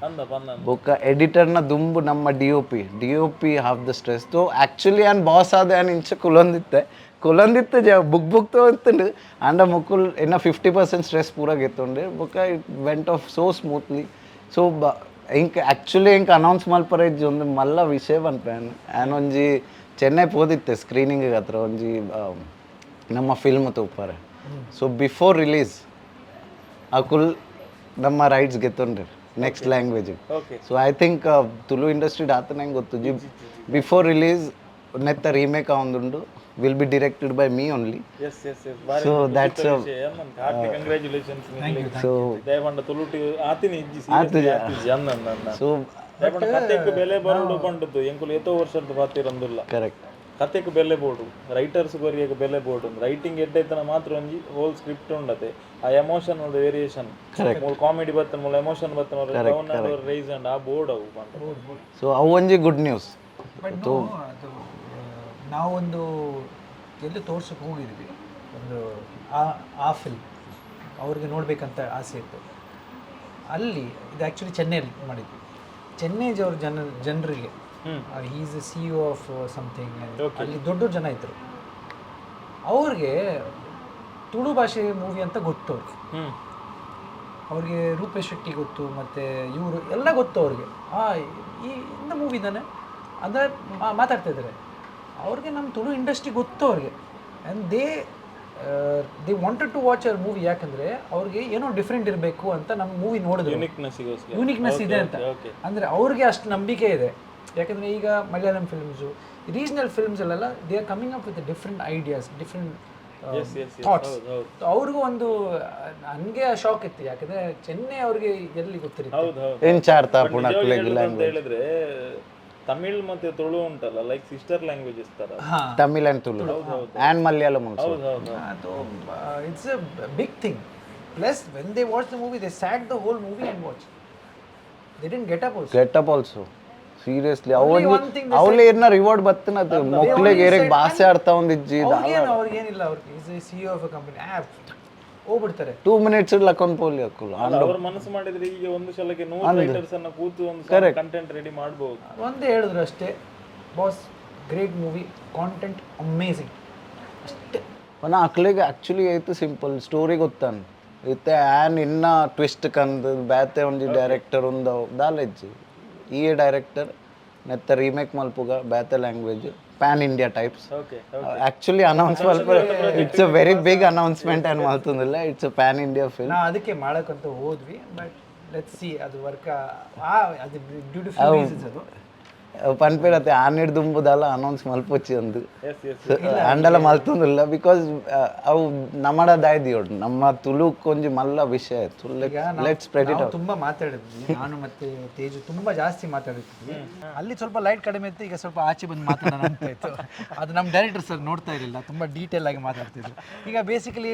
ಬೊಕ್ಕ ಎಡಿಟರ್ನ ದುಂಬು ನಮ್ಮ D O P half the stress ತೋ ಆ್ಯಕ್ಚುಲಿ ಆ್ಯನ್ ಬಾಸ್ ಆದ ಆ್ಯನ್ ಇಂಚ ಕುಲೊಂದಿತ್ತು ಬುಕ್ ತೊಗೊಂಡು ಅಂಡ ಮುಕ್ಕುಲ್ ಎನ್ನ 50% ಸ್ಟ್ರೆಸ್ ಪೂರ ಗೆತ್ತೊಂಡೆ ಬೊಕ್ಕ it went off so smoothly so ಇಂಕ ಆ್ಯಕ್ಚುಲಿ ಇಂಕ ಅನೌನ್ಸ್ ಮಲ್ಪರ ಇಜ್ಜಿ ಒಂದು ಮಲ್ಲ ವಿಷಯ ಬಂತ ಆ್ಯನ್ ಒಂಜಿ ಚೆನ್ನೈ ಪೋದಿತ್ತೆ ಸ್ಕ್ರೀನಿಂಗ್ ಹತ್ರ ಒಂಜಿ ನಮ್ಮ ಫಿಲ್ಮ್ ತೂಪಾರೆ ಸೊ ಬಿಫೋರ್ ರಿಲೀಸ್ ಅಕುಲ್ ನಮ್ಮ ರೈಟ್ಸ್ ಗೆತ್ತೊಂಡ್ರಿ ನೆಕ್ಸ್ಟ್ ಲ್ಯಾಂಗ್ವೇಜಿಗೆ so I think Tulu industry ಆತ ನಂಗೆ ಗೊತ್ತು ಜಿ ಬಿಫೋರ್ ರಿಲೀಸ್ ನೆತ್ತ ರೀಮೇಕ್ ಆವೊಂದುಂಡು will be directed by me only so that's so so ಕತೆಕ್ ಬೆಲೆ ಬರೋಡು ಪಂಡದ್ದು ಎಂಕುಲು ಎತ್ತೋ ವರ್ಷದ ಬಾತಿರಂದುಲ್ಲ ಕರೆಕ್ಟ್ ಕತೆಕ್ ಬೆಲೆ ಬೋಡು ರೈಟರ್ಸ್ ಗೊರಿಯಕ್ಕೆ ಬೆಲೆ ಬೋಡು ರೈಟಿಂಗ್ ಎಡ್ಡೈತನ ಮಾತ್ರ ಒಂಜಿ ಹೋಲ್ ಸ್ಕ್ರಿಪ್ಟ್ ಉಂಡತೆ ಆ ಎಮೋಷನ್ ಒಂದು ವೇರಿಯೇಷನ್ ಕಾಮಿಡಿ ಬತ್ತನ ಮೂಲ ಎಮೋಷನ್ ಬತ್ತನ ರೈಸ್ ಅಂಡ್ ಆ ಬೋರ್ಡ್ ಅವು ಸೊ ಅವು ಒಂಜಿ ಗುಡ್ ನ್ಯೂಸ್ ಬಟ್ ನಾವೊಂದು ಎಲ್ಲಿ ತೋರ್ಸಕ್ಕೆ ಹೋಗಿದ್ವಿ ಒಂದು ಆ ಫಿಲ್ಮ್ ಅವ್ರಿಗೆ ನೋಡಬೇಕಂತ ಆಸೆ ಇತ್ತು ಅಲ್ಲಿ ಇದು ಆ್ಯಕ್ಚುಲಿ ಚೆನ್ನೈಲಿ ಮಾಡಿದ್ವಿ ಚೆನ್ನೈಜವ್ರ ಜನರಿಗೆ is A C E of something ಅಲ್ಲಿ ದೊಡ್ಡ ಜನ ಇದ್ದರು ಅವ್ರಿಗೆ ತುಳು ಭಾಷೆ ಮೂವಿ ಅಂತ ಗೊತ್ತು ಅವ್ರಿಗೆ ರೂಪೇಶ್ ಶೆಟ್ಟಿ ಗೊತ್ತು ಮತ್ತು ಇವರು ಎಲ್ಲ ಗೊತ್ತು ಅವ್ರಿಗೆ ಈ ಇಂದ ಮೂವಿ ಇದ್ದಾನೆ ಅಂದರೆ ಮಾತಾಡ್ತಾ ಇದ್ದಾರೆ ಅವ್ರಿಗೆ ನಮ್ಮ ತುಳು ಇಂಡಸ್ಟ್ರಿ ಗೊತ್ತು ಅವ್ರಿಗೆ and they wanted to watch our movie ಯಾಕಂದರೆ ಅವ್ರಿಗೆ ಏನೋ ಡಿಫ್ರೆಂಟ್ ಇರಬೇಕು ಅಂತ ನಮ್ಮ ಮೂವಿ ನೋಡಿದ್ರು ಯೂನಿಕ್ನೆಸ್ ಇದೆ ಅಂತ ಅಂದರೆ ಅವ್ರಿಗೆ ಅಷ್ಟು ನಂಬಿಕೆ ಇದೆ ಯಾಕಂದರೆ ಈಗ ಮಲಯಾಳಂ ಫಿಲ್ಮ್ಸು ರೀಜ್ನಲ್ ಫಿಲ್ಮ್ಸಲ್ಲೆಲ್ಲ they are coming up with different ideas different thoughts ಅವ್ರಿಗೂ ಒಂದು ನನಗೆ ಶಾಕ್ ಇತ್ತು ಯಾಕಂದರೆ ಚೆನ್ನೈ ಅವ್ರಿಗೆ ಎಲ್ಲಿ ಹೇಳಿದ್ರೆ ತಮಿಳ್ ಮತ್ತೆ ತುಳು ಉಂಟಲ್ಲ ಲೈಕ್ ಸಿಸ್ಟರ್ ಲ್ಯಾಂಗ್ವೇಜಸ್ ತರ Tamil and Tulu and Malayalam also it's a big thing plus when they watched the movie they sat the whole movie and watched they didn't get up also seriously ಅವಳು ಏನ ರಿವಾರ್ಡ್ ಬತ್ತನದು ಮಕ್ಕಳಿಗೆ ಏರಿಗ್ ಭಾಷೆ ಅರ್ಥ ಒಂದಿಜ್ಜಿ ಅವ್ರಿಗೇನಿಲ್ಲ ಅವ್ರಿಗೆ is A C E of A company app ಹೋಗ್ಬಿಡ್ತಾರೆ 2 minutes ಲಕೊಂಡ್ ಪೋಲಿ ಹಾಕಲ್ಲ ಅವರು ಮನಸ್ಸು ಮಾಡಿದ್ರೆ ಈಗ ಒಂದು ಸಲಕ್ಕೆ 100 ರೈಟರ್ಸ್ ಅನ್ನು ಕೂತು ಒಂದು ಕಂಟೆಂಟ್ ರೆಡಿ ಮಾಡಬಹುದು ಒಂದೇ ಹೇಳಿದ್ರು ಅಷ್ಟೇ boss great movie content amazing ಅಷ್ಟೇ ನಾ ಅಕ್ಲಿಗೆ ಆ್ಯಕ್ಚುಲಿ ಐತು ಸಿಂಪಲ್ ಸ್ಟೋರಿ ಗೊತ್ತಾನ ಇತ್ತೆ ಆ್ಯನ್ ಇನ್ನ ಟ್ವಿಸ್ಟ್ ಕಂದು ಬ್ಯಾತೆ ಒಂಜಿ ಡೈರೆಕ್ಟರ್ ಉಂದವು ದಾಲೆಜ್ಜಿ ಈ ಡೈರೆಕ್ಟರ್ ನೆತ್ತ ರೀಮೇಕ್ ಮಲ್ಪುಗ ಬ್ಯಾತೆ language pan India types actually announce ಮಲ್ಪ it's a very big announcement ಏನು ಮಾಡ್ತಂದಿಲ್ಲ it's a pan India film ನಾವು ಅದಕ್ಕೆ ಮಾಡೋಕ್ಕಂತ ಹೋದ್ವಿ ಬಟ್ ಲೆಟ್ಸ್ ಸಿ ಅದು ವರ್ಕ್ ಅದು ಬ್ಯೂಟಿಫುಲ್ ರೀಸನ್ಸ್ ಅದು పనిపోయితే ఆన్నిటి దుంపుదాల అనౌన్స్ మల్పొచ్చింది ಎಸ್ ಎಸ್ ಅಂಡಲ ಮಲ್ತೊಂದಿಲ್ಲ ಬಿಕಾಸ್ ಅವು ನಮ್ಮಡ ದಾಯ್ದಿಯೋಡು ನಮ್ಮ ತುಳು ಕೊಂಚ ಮಲ್ಲ ವಿಷಯ ಲೆಟ್ ಸ್ಪ್ರೆಡ್ ಇಟ್ ನಾವು ತುಂಬಾ ಮಾತಾಡಿದ್ವಿ, ನಾನು ಮತ್ತೆ ತೇಜು ತುಂಬಾ ಜಾಸ್ತಿ ಮಾತಾಡಿದ್ವಿ. ಅಲ್ಲಿ ಸ್ವಲ್ಪ ಲೈಟ್ ಕಡಿಮೆ ಇತ್ತು, ಈಗ ಸ್ವಲ್ಪ ಆಚೆ ಬಂದು ಮಾತಾಡೋಣ ಅಂತ ಇತ್ತು. ಅದು ನಮ್ಮ ಡೈರೆಕ್ಟರ್ ಸರ್ ನೋಡ್ತಾ ಇರಲಿಲ್ಲ, ತುಂಬಾ ಡೀಟೇಲ್ ಆಗಿ ಮಾತಾಡ್ತಿದ್ರು. ಈಗ ಬೇಸಿಕಲಿ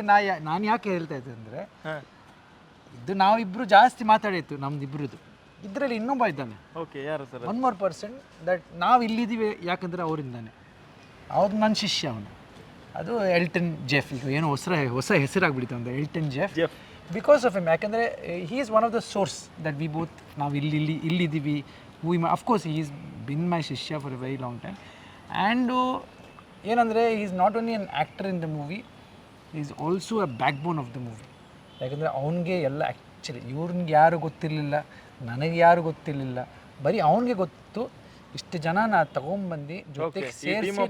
ನಾನು ಯಾಕೆ ಹೇಳ್ತಾ ಇದ್ದೆ ಅಂದರೆ, ಇದು ನಾವಿಬ್ರು ಜಾಸ್ತಿ ಮಾತಾಡಿತ್ತು ನಮ್ದಿಬ್ರದ್ದು. ಇದರಲ್ಲಿ ಇನ್ನೊಬ್ಬ ಇದ್ದಾನೆ, ಓಕೆ ಯಾರು ಸರ್? 1% ದಟ್ ನಾವು ಇಲ್ಲಿದ್ದೀವಿ ಯಾಕಂದರೆ ಅವರಿಂದಾನೆ. ಅವ್ರು ನನ್ನ ಶಿಷ್ಯ ಅವನು, ಅದು ಎಲ್ಟನ್ ಜೆಫ್. ಈಗ ಏನು ಹೊಸ ಹೆಸರಾಗ್ಬಿಡ್ತು ಅಂತ, Elton Jeff. Because of him, ಯಾಕಂದರೆ he is one of the source that we both ನಾವು ಇಲ್ಲಿದ್ದೀವಿ. Of course he is been my ಶಿಷ್ಯ for a very long time. And ಏನಂದರೆ he is not only an actor in the movie, he is also a backbone of the movie. ಯಾಕಂದರೆ ಅವನಿಗೆ ಎಲ್ಲ actually ಇವ್ರಿಗೆ ಯಾರು ಗೊತ್ತಿರಲಿಲ್ಲ, ನನಗೆ ಯಾರು ಗೊತ್ತಿರಲಿಲ್ಲ, ಬರೀ ಅವನಿಗೆ ಗೊತ್ತು. ಇಷ್ಟು ಜನ ತೊಗೊಂಬಂದು ಜೊತೆಗೆ ಸೇರಿಸಿ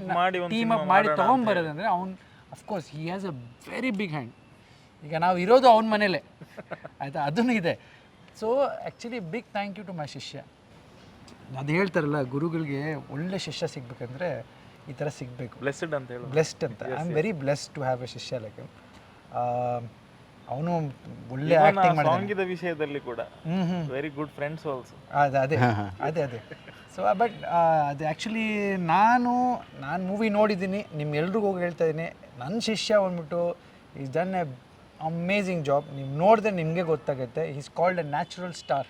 ಟೀಮ್ ಅಪ್ ಮಾಡಿ ತೊಗೊಂಬರೋದಂದರೆ ಅವ್ನು of course he has a very big hand. ಈಗ ನಾವು ಇರೋದು ಅವನ ಮನೇಲೆ ಆಯಿತಾ, ಅದೂ ಇದೆ. So actually big thank you to my ಶಿಷ್ಯ. ಅದು ಹೇಳ್ತಾರಲ್ಲ, ಗುರುಗಳಿಗೆ ಒಳ್ಳೆ ಶಿಷ್ಯ ಸಿಗ್ಬೇಕಂದ್ರೆ ಈ ಥರ ಸಿಗಬೇಕು, ಬ್ಲೆಸ್ಡ್ ಅಂತ ಹೇಳಿ. ಬ್ಲೆಸ್ಡ್ ಅಂತ. I am very blessed to have a ಶಿಷ್ಯ ಲೈಕ್ ಹಿಮ್. ಅವನು ಒಳ್ಳೆ ಆ್ಯಕ್ಟಿಂಗ್ ಮಾಡಿದ ಸಾಂಗಿದ ವಿಷಯದಲ್ಲಿ ಕೂಡ ವೆರಿ ಗುಡ್ ಫ್ರೆಂಡ್ಸ್ ಆಲ್ಸೋ. ಅದೇ ಸೊ ಬಟ್ ಅದು ಆ್ಯಕ್ಚುಲಿ ನಾನು ಮೂವಿ ನೋಡಿದ್ದೀನಿ, ನಿಮ್ಮೆಲ್ರಿಗೂ ಹೋಗಿ ಹೇಳ್ತಾ ಇದ್ದೀನಿ, ನನ್ನ ಶಿಷ್ಯ ಬಂದ್ಬಿಟ್ಟು is done a amazing job. ನೀವು ನೋಡಿದ್ರೆ ನಿಮಗೆ ಗೊತ್ತಾಗುತ್ತೆ. Is called a natural star.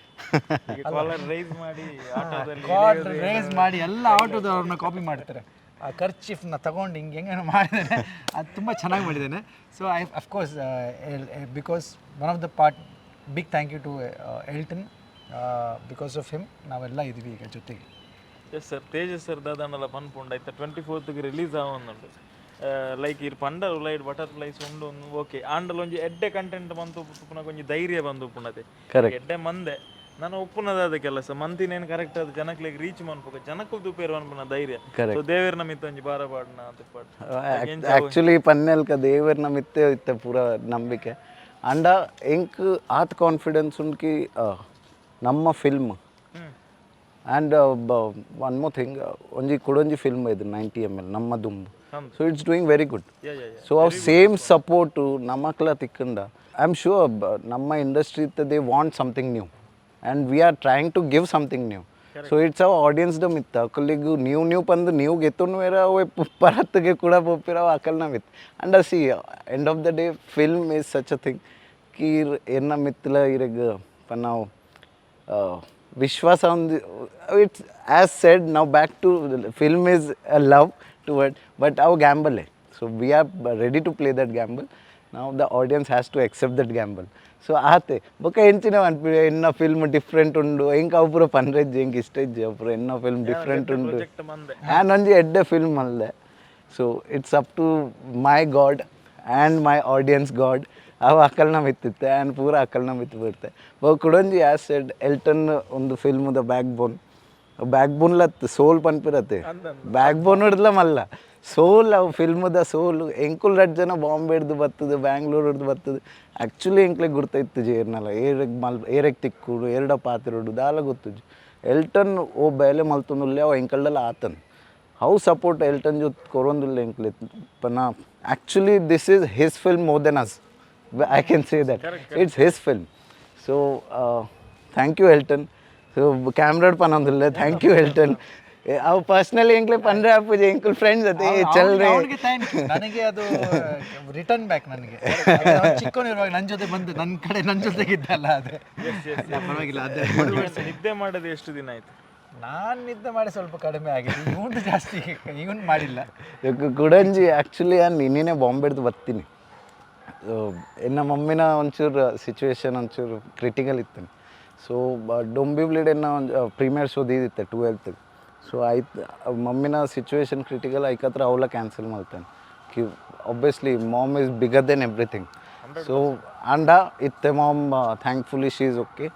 Collar raise ಮಾಡಿ ರೇಸ್ ಮಾಡಿ ಎಲ್ಲ ಆಟೋದವ್ರನ್ನ ಕಾಪಿ ಮಾಡ್ತಾರೆ. ಆ ಕರ್ಚಿಫ್ನ ತಗೊಂಡು ಹೆಂಗೇನೋ ಮಾಡಿದ್ದಾನೆ, ಅದು ತುಂಬ ಚೆನ್ನಾಗಿ ಮಾಡಿದ್ದಾನೆ. So of course because one of the part, big thank you to Elton. Because of him ನಾವೆಲ್ಲ ಇದ್ದೀವಿ ಈಗ ಜೊತೆಗೆ. ಎಸ್ ಸರ್, ತೇಜಸ್ ಸರ್ ದಾದಾನೆಲ್ಲ ಪನ್ಪುಂಡು ಆಯ್ತಾ 24th ರಿಲೀಸ್ ಆವೊಂದುಂಡು. ಲೈಕ್ ಇರ್ ಪಂಡ ಲೈಟ್ ಬಟರ್ಫ್ಲೈಸ್ ಉಂಡು ಓಕೆ. ಆಂಡಲ್ ಒಂಜಿ ಎಡ್ಡೆ ಕಂಟೆಂಟ್ ಬಂತು ಉಪ್ಪುನ ಕೊಂಚ ಧೈರ್ಯ ಬಂದು ಉಪ್ಪುನದೆ ಎಡ್ಡೆ ಮಂದೆ ನಾನು ಒಪ್ಪುನದಾದ ಕೆಲಸ ಮಂತಿನೇನು ಕರೆಕ್ಟ್ ಅದು ಜನಕ್ಕೆ ರೀಚ್ ಮನ್ಪುಗ ಜನಕ್ಕೂ ತುಪೇರು ಅನ್ಪುನ ಧೈರ್ಯ. ಸೊ ದೇವೇರ್ನ ಮಿತ್ತ ಒಂಜಿ ಬಾರ ಪಾಡ್ನ ತುಪ್ಪಾಡು ಆ್ಯಕ್ಚುಲಿ ಪನ್ನೆಲ್ಕ ದೇವೇರ್ನ ಮಿತ್ತೆ ಇತ್ತೆ ಪೂರ ನಂಬಿಕೆ ಅಂಡ ಎಂಕ್ ಆತ್ ಕಾನ್ಫಿಡೆನ್ಸ್ ಉಂಡ್ಕಿ ನಮ್ಮ film. And one more thing, ಒಂಜಿ ಕೊಡೊಂಜಿ ಫಿಲ್ಮ್ ಇದು 90 ml ನಮ್ಮ ದುಂಬು. So it's doing very good. So ಅವ್ ಸೇಮ್ ಸಪೋರ್ಟು ನಮ್ಮಕ್ಲ ತಿಕ್ಕಂಡ ಐ ಆಮ್ ಶೂರ್ ನಮ್ಮ ಇಂಡಸ್ಟ್ರಿ ಇತ್ತ they want something new and we are trying to give something new. So it's ಅವ್ ಆಡಿಯನ್ಸ್ದ ಮಿತ್ತ ಅಕಲಿಗೂ ನೀವು ಪಂದು ನೀವು ಗೆತ್ತುನು ಬೇರೆ ಅವು ಪರತ್ತಿಗೆ ಕೂಡ ಪೊಪ್ಪಿರವು ಅಕಲ್ನ ಮಿತ್. And see end of the day film is such a thing ಕೀರ್ ಎನ್ನ ಮಿತ್ತಲ ಇರಗ ನಾವು ವಿಶ್ವಾಸ ಒಂದು ಇಟ್ಸ್ ಆ್ಯಸ್ ಸೆಡ್ ನಾವು back to film is a love toward but ಅವು ಗ್ಯಾಂಬಲ್ಲೇ. So we are ready to play that gamble. ನಾವು the audience has to accept that gamble. So ಆತೆ ಬೊಕ್ಕ ಎಂಚಿನ ಅನ್ಪಿ ಎನ್ನ ಫಿಲ್ಮ್ ಡಿಫ್ರೆಂಟ್ ಉಂಡು ಎಂಕ್ ಅವು ಪೂರ ಪನ್ರೆಜ್ಜಿ ಎಂಕ್ ಇಷ್ಟ ಇಜ್ಜಿ ಅವು ಪೂರ ಎನ್ನ ಫಿಲ್ಮ್ ಡಿಫ್ರೆಂಟ್ ಉಂಡು ಆ್ಯಂಡ್ ಒಂಜಿ ಎಡ್ಡೆ ಫಿಲ್ಮ್ ಅಲ್ಲದೆ. So it's up to my God and my audience God. ಅವು ಅಕಲ್ನ ಮಿತ್ತಿತ್ತೆ ಆ್ಯಂಡ್ ಪೂರ ಅಕಲ್ನ ಮಿತ್ತು ಬಿಡ್ತೆ. ಬಹು ಕುಡೊಂಜಿ ಆ್ಯಸ್ ಸೆಡ್ ಎಲ್ಟನ್ ಒಂದು ಫಿಲ್ಮ್ದ ಬ್ಯಾಕ್ ಬೋನ್ಲ ಸೋಲ್ ಪನ್ಪಿರತ್ತೆ. ಬ್ಯಾಕ್ ಬೋನ್ ಹಿಡ್ದಲ ಮಲ್ಲ ಸೋಲ್ ಅವು ಫಿಲ್ಮ್ದ ಸೋಲು. ಎಂಕುಲ್ ರಡ್ ಜನ ಬಾಂಬೆ ಹಿಡ್ದು ಬರ್ತದೆ, ಬ್ಯಾಂಗ್ಳೂರ್ ಹಿಡ್ದು ಬರ್ತದೆ. ಆ್ಯಕ್ಚುಲಿ ಎಂಕ್ಲೆ ಗುರ್ತೈತ್ತು ಜೇರ್ನಲ್ಲ ಏರೆಗ್ ತಿಕ್ಕುಡು ಎರಡ ಪಾತಿರೋಡು ದಾಲ ಗೊತ್ತುಜು. ಎಲ್ಟನ್ ಓ ಬೇಲೆ ಮಲ್ತೊಂದುಲ್ಲೆ ಅವು ಎಂಕಲ್ಡಲ್ಲ ಆತನ್ ಹೌ ಸಪೋರ್ಟ್ ಎಲ್ಟನ್ ಜೊತೆ ಕೊರೊಂದುಲ್ಲೆ ಎಂಕ್ಲೆ ಪನ. Actually this is his film more than us. I can say that. It's his film. So, thank you, Elton. So, camera panandhulle. Thank you, Elton. ಅವು ಪರ್ಸ್ನಲಿ ಎಂಕ್ಲೆ ಪಂಡ್ರೆ ಆಪುಜಿ ಎಂಕುಲ್ ಫ್ರೆಂಡ್ಸ್ ಅದೇ ಚಲ್ರಿ. ನನಗೆ ಅದು ರಿಟರ್ನ್ ಬ್ಯಾಕ್. ನನಗೆ ಚಿಕ್ಕವನಿರುವಾಗ ನನ್ನ ಜೊತೆ ಬಂದು ನನ್ನ ಜೊತೆಗಿದ್ದಲ್ಲ, ಅದೇ ಪರವಾಗಿಲ್ಲ. ಅದೇ ನಿದ್ದೆ ಮಾಡೋದು ಎಷ್ಟು ದಿನ ಆಯ್ತು? ನಾನು ನಿದ್ದೆ ಮಾಡಿ ಸ್ವಲ್ಪ ಕಡಿಮೆ ಆಗಿದೆ, ಇವನು ಜಾಸ್ತಿ ಇವನು ಮಾಡಿಲ್ಲ. ಕುಡಂಜಿ ಆ್ಯಕ್ಚುಲಿ ನಿನ್ನೆ ಬಾಂಬೆಡ್ದು ಬರ್ತೀನಿ. ಎನ್ನ ಮಮ್ಮಿನ ಒಂಚೂರು ಸಿಚುವೇಶನ್ ಒಂಚೂರು ಕ್ರಿಟಿಕಲ್ ಇತ್ತು. ಸೊ ಡೊಂಬಿಬ್ಲಿಡೆನ್ನ ಒಂದು ಪ್ರೀಮಿಯರ್ ಶೋ ದಿದಿತ್ತೆ 12th. ಸೊ ಆಯ್ತು ಮಮ್ಮಿನ ಸಿಚುವೇಶನ್ ಕ್ರಿಟಿಕಲ್ ಐಕತ್ರ ಅವಲ ಕ್ಯಾನ್ಸಲ್ ಮಾಡ್ತೇನೆ ಕಿ obviously mom is bigger than everything. So ಅಂಡ ಇತ್ತೆ mom thankfully she is okay.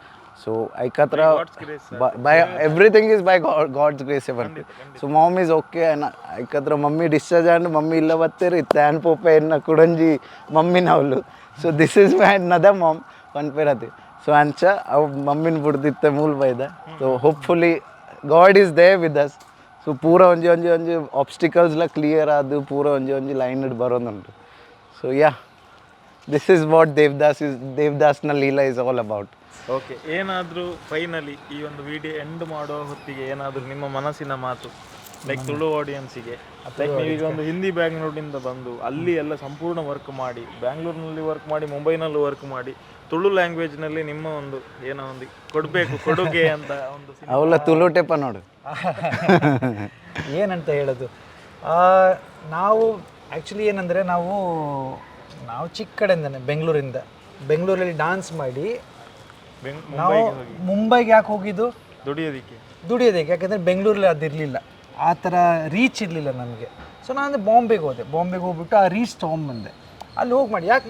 So ಐಕತ್ರ by everything is by God's grace even. So mom is okay and ಐಕತ್ರ ಮಮ್ಮಿ ಡಿಸ್ಚಾರ್ಜ್ ಆ್ಯಂಡ್ ಮಮ್ಮಿ ಇಲ್ಲ ಬತ್ತೇರಿ ಇತ್ತೆ ಆ್ಯಂಡ್ ಪೋಪೆ ಎನ್ನ ಕುಡಂಜಿ ಮಮ್ಮಿನ ಅವಳು. ಸೊ ದಿಸ್ ಈಸ್ ಮೈ ನದ ಮಾಮ್ ಪನ್ಪೇರತಿ. ಸೊ ಅಂಚ ಅವು ಮಮ್ಮಿನ ಬಿಡ್ದಿತ್ತೆ ಮೂಲ್ ಬೈದ. So hopefully god is they with us. So ಪೂರ ಒಂಜಿ ಒಂಜಿ ಒಂಜಿ ಆಬ್ಸ್ಟಿಕಲ್ಸ್ಲ ಕ್ಲಿಯರ್ ಆದು ಪೂರ ಒಂಜಿ ಒಂಜಿ ಲೈನ್ ಬರೋದುಂಟು. So ya, this is what ದೇವದಾಸ್ನ Leela is all about. Okay, ಏನಾದರೂ ಫೈನಲಿ ಈ ಒಂದು ವಿಡಿಯೋ ಎಂಡ್ ಮಾಡೋ ಹೊತ್ತಿಗೆ ಏನಾದರೂ ನಿಮ್ಮ ಮನಸ್ಸಿನ ಮಾತು ಲೈಕ್ ತುಳು ಆಡಿಯನ್ಸಿಗೆ, ಲೈಕ್ ನೀವೀಗ ಒಂದು ಹಿಂದಿ ಬ್ಯಾಕ್ಗ್ರೌಂಡಿಂದ ಬಂದು ಅಲ್ಲಿ ಎಲ್ಲ ಸಂಪೂರ್ಣ ವರ್ಕ್ ಮಾಡಿ, ಬ್ಯಾಂಗ್ಳೂರಿನಲ್ಲಿ ವರ್ಕ್ ಮಾಡಿ, ಮುಂಬೈನಲ್ಲೂ ವರ್ಕ್ ಮಾಡಿ, ತುಳು ಲ್ಯಾಂಗ್ವೇಜ್ನಲ್ಲಿ ನಿಮ್ಮ ಒಂದು ಏನೋ ಒಂದು ಕೊಡಬೇಕು ಕೊಡುಗೆ ಅಂತ ಒಂದು ಅವಲ್ಲ ತುಳು ಟೆಪ ನೋಡು. ಏನಂತ ಹೇಳೋದು, ನಾವು ಆ್ಯಕ್ಚುಲಿ ಏನಂದರೆ ನಾವು ಚಿಕ್ಕ ಕಡೆಯಿಂದನೇ ಬೆಂಗಳೂರಲ್ಲಿ ಡಾನ್ಸ್ ಮಾಡಿ ನಾವು ಮುಂಬೈಗೆ ಯಾಕೆ ಹೋಗಿದ್ದು, ದುಡಿಯೋದಕ್ಕೆ. ಯಾಕಂದರೆ ಬೆಂಗಳೂರಲ್ಲಿ ಅದಿರಲಿಲ್ಲ, ಆ ಥರ ರೀಚ್ ಇರಲಿಲ್ಲ ನಮಗೆ. ಸೊ ನಾನು ಬಾಂಬೆಗೆ ಹೋಗ್ಬಿಟ್ಟು ಆ ರೀಚ್ ತೊಗೊಂಬಂದೆ. ಅಲ್ಲಿ ಹೋಗಿ ಮಾಡಿ ಯಾಕೆ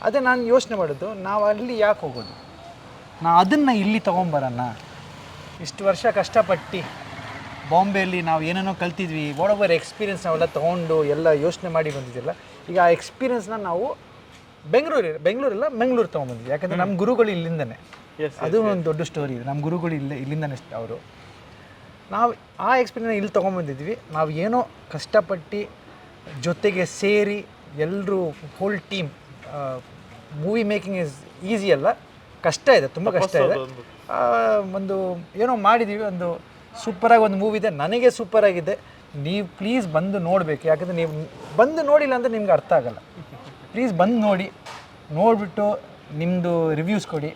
ಅದೇ ನಾನು ಯೋಚನೆ ಮಾಡೋದು, ನಾವು ಅಲ್ಲಿ ಯಾಕೆ ಹೋಗೋದು, ನಾವು ಅದನ್ನು ಇಲ್ಲಿ ತೊಗೊಂಬರೋಣ. ಇಷ್ಟು ವರ್ಷ ಕಷ್ಟಪಟ್ಟು ಬಾಂಬೆಯಲ್ಲಿ ನಾವು ಏನೇನೋ ಕಲ್ತಿದ್ವಿ, ಓಡೋಬರ್ ಎಕ್ಸ್ಪೀರಿಯನ್ಸ್ ನಾವೆಲ್ಲ ತೊಗೊಂಡು ಎಲ್ಲ ಯೋಚನೆ ಮಾಡಿ ಬಂದಿದ್ದಿಲ್ಲ. ಈಗ ಆ ಎಕ್ಸ್ಪೀರಿಯನ್ಸ್ನ ನಾವು ಬೆಂಗಳೂರು ತೊಗೊಂಬಂದಿದ್ವಿ. ಯಾಕಂದರೆ ನಮ್ಮ ಗುರುಗಳು ಇಲ್ಲಿಂದನೇ, ಅದು ಒಂದು ದೊಡ್ಡ ಸ್ಟೋರಿ ಇದೆ. ನಮ್ಮ ಗುರುಗಳು ಇಲ್ಲಿಂದನೇ ಅವರು. ನಾವು ಆ ಎಕ್ಸ್ಪೀರಿಯನ್ಸ್ ಇಲ್ಲಿ ತೊಗೊಂಬಂದಿದ್ವಿ. ನಾವು ಏನೋ ಕಷ್ಟಪಟ್ಟು ಜೊತೆಗೆ ಸೇರಿ ಎಲ್ಲರೂ whole team. Movie making is easy ಅಲ್ಲ, ಕಷ್ಟ ಇದೆ, ತುಂಬ ಕಷ್ಟ ಇದೆ. ಒಂದು ಏನೋ ಮಾಡಿದ್ದೀವಿ, ಒಂದು ಸೂಪರಾಗಿ ಒಂದು ಮೂವಿ ಇದೆ, ನನಗೆ ಸೂಪರಾಗಿದೆ. ನೀವು ಪ್ಲೀಸ್ ಬಂದು ನೋಡಬೇಕು. ಯಾಕಂದರೆ ನೀವು ಬಂದು ನೋಡಿಲ್ಲ ಅಂದರೆ ನಿಮ್ಗೆ ಅರ್ಥ ಆಗಲ್ಲ. ಪ್ಲೀಸ್ ಬಂದು ನೋಡಿಬಿಟ್ಟು ನಿಮ್ಮದು ರಿವ್ಯೂಸ್ ಕೊಡಿ,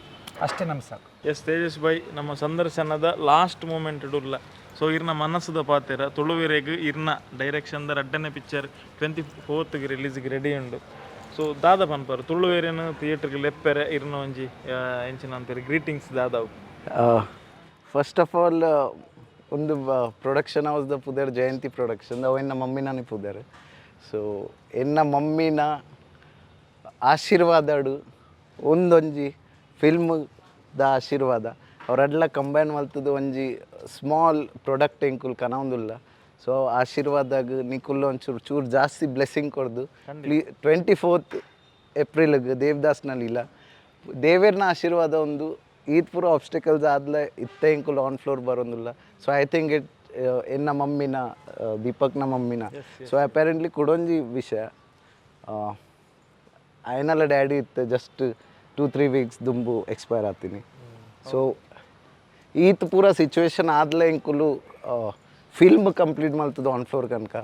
ಅಷ್ಟೇ ನಮ್ಗೆ ಸಾಕು. ಎಸ್ ತೇಜಸ್ ಬೈ, ನಮ್ಮ ಸಂದರ್ಶನದ ಲಾಸ್ಟ್ ಮೂಮೆಂಟ್ ಇಡಲ್ಲ. ಸೊ ಇರ್ನ ಮನಸ್ಸದ ಪಾತೆರ ತುಳುವಿರೆಗ್ ಇರ್ನ ಡೈರೆಕ್ಷನ್ದ ರಡ್ಡನೆ ಪಿಕ್ಚರ್ 24th ರಿಲೀಸ್ಗೆ ರೆಡಿ ಉಂಡು. ಸೊ ದಾದ ಪನ್ಪರು ತುಳುವೇರೇನು ಥಿಯೇಟ್ರಿಗೆ ಲೆಪ್ಪೆರೆ ಇರ್ನ ಒಂಜಿ ಎಂಚಿನ ಅಂತಾರೆ ಗ್ರೀಟಿಂಗ್ಸ್ ದಾದಾವು. ಫಸ್ಟ್ ಆಫ್ ಆಲ್ ಒಂದು ಪ್ರೊಡಕ್ಷನ್ ಹೌಸ್ದ ಪುದರ್ ಜಯಂತಿ ಪ್ರೊಡಕ್ಷನ್ ಅವು ಎನ್ನ ಮಮ್ಮಿನೇ ಪುದರ್. ಸೊ ಎನ್ನ ಮಮ್ಮಿನ ಆಶೀರ್ವಾದಡು ಒಂದೊಂಜಿ ಫಿಲ್ಮ್ದ ಆಶೀರ್ವಾದ ಅವರೆಲ್ಲ ಕಂಬೈನ್ ಮಲ್ತದ್ದು ಒಂಜಿ ಸ್ಮಾಲ್ ಪ್ರಾಡಕ್ಟ್ ಎಂಕುಲ್ ಕನೌಂದುಲ್ಲ. ಸೊ ಆಶೀರ್ವಾದಾಗ ನಿಕುಲ್ ಒಂಚೂರು ಜಾಸ್ತಿ ಬ್ಲೆಸ್ಸಿಂಗ್ ಕೊಡ್ದು 24th ಏಪ್ರಿಲ್ಗೆ ದೇವದಾಸ್ನ ಲೀಲಾ ದೇವೇರ್ನ ಆಶೀರ್ವಾದ ಒಂದು ಈದ್ ಪೂರ ಆಬ್ಸ್ಟಿಕಲ್ಸ್ ಆದ್ಲೆ ಇತ್ತೆ ಎಂಕುಲ್ ಆನ್ ಫ್ಲೋರ್ ಬರೋದಿಲ್ಲ. ಸೊ ಐ ಥಿಂಕ್ ಇಟ್ ಎನ್ನ ಮಮ್ಮಿನ ದೀಪಕ್ನ ಮಮ್ಮಿನ. ಸೊ ಅಪ್ಯಾರೆಂಟ್ಲಿ ಕೊಡೊಂಜಿ ವಿಷಯ ಆಯ್ನಲ್ಲ ಡ್ಯಾಡಿ ಇತ್ತು ಜಸ್ಟ್ 2-3 weeks ದುಂಬು ಎಕ್ಸ್ಪೈರ್ ಆಗ್ತೀನಿ. ಸೊ ಈತ್ ಪೂರ ಸಿಚುವೇಶನ್ ಆದ್ಲೆ ಎಂಕುಲು ಫಿಲ್ಮ್ ಕಂಪ್ಲೀಟ್ ಮಾಡ್ತದ ಆನ್ ಫ್ಲೋರ್ ಕನಕ.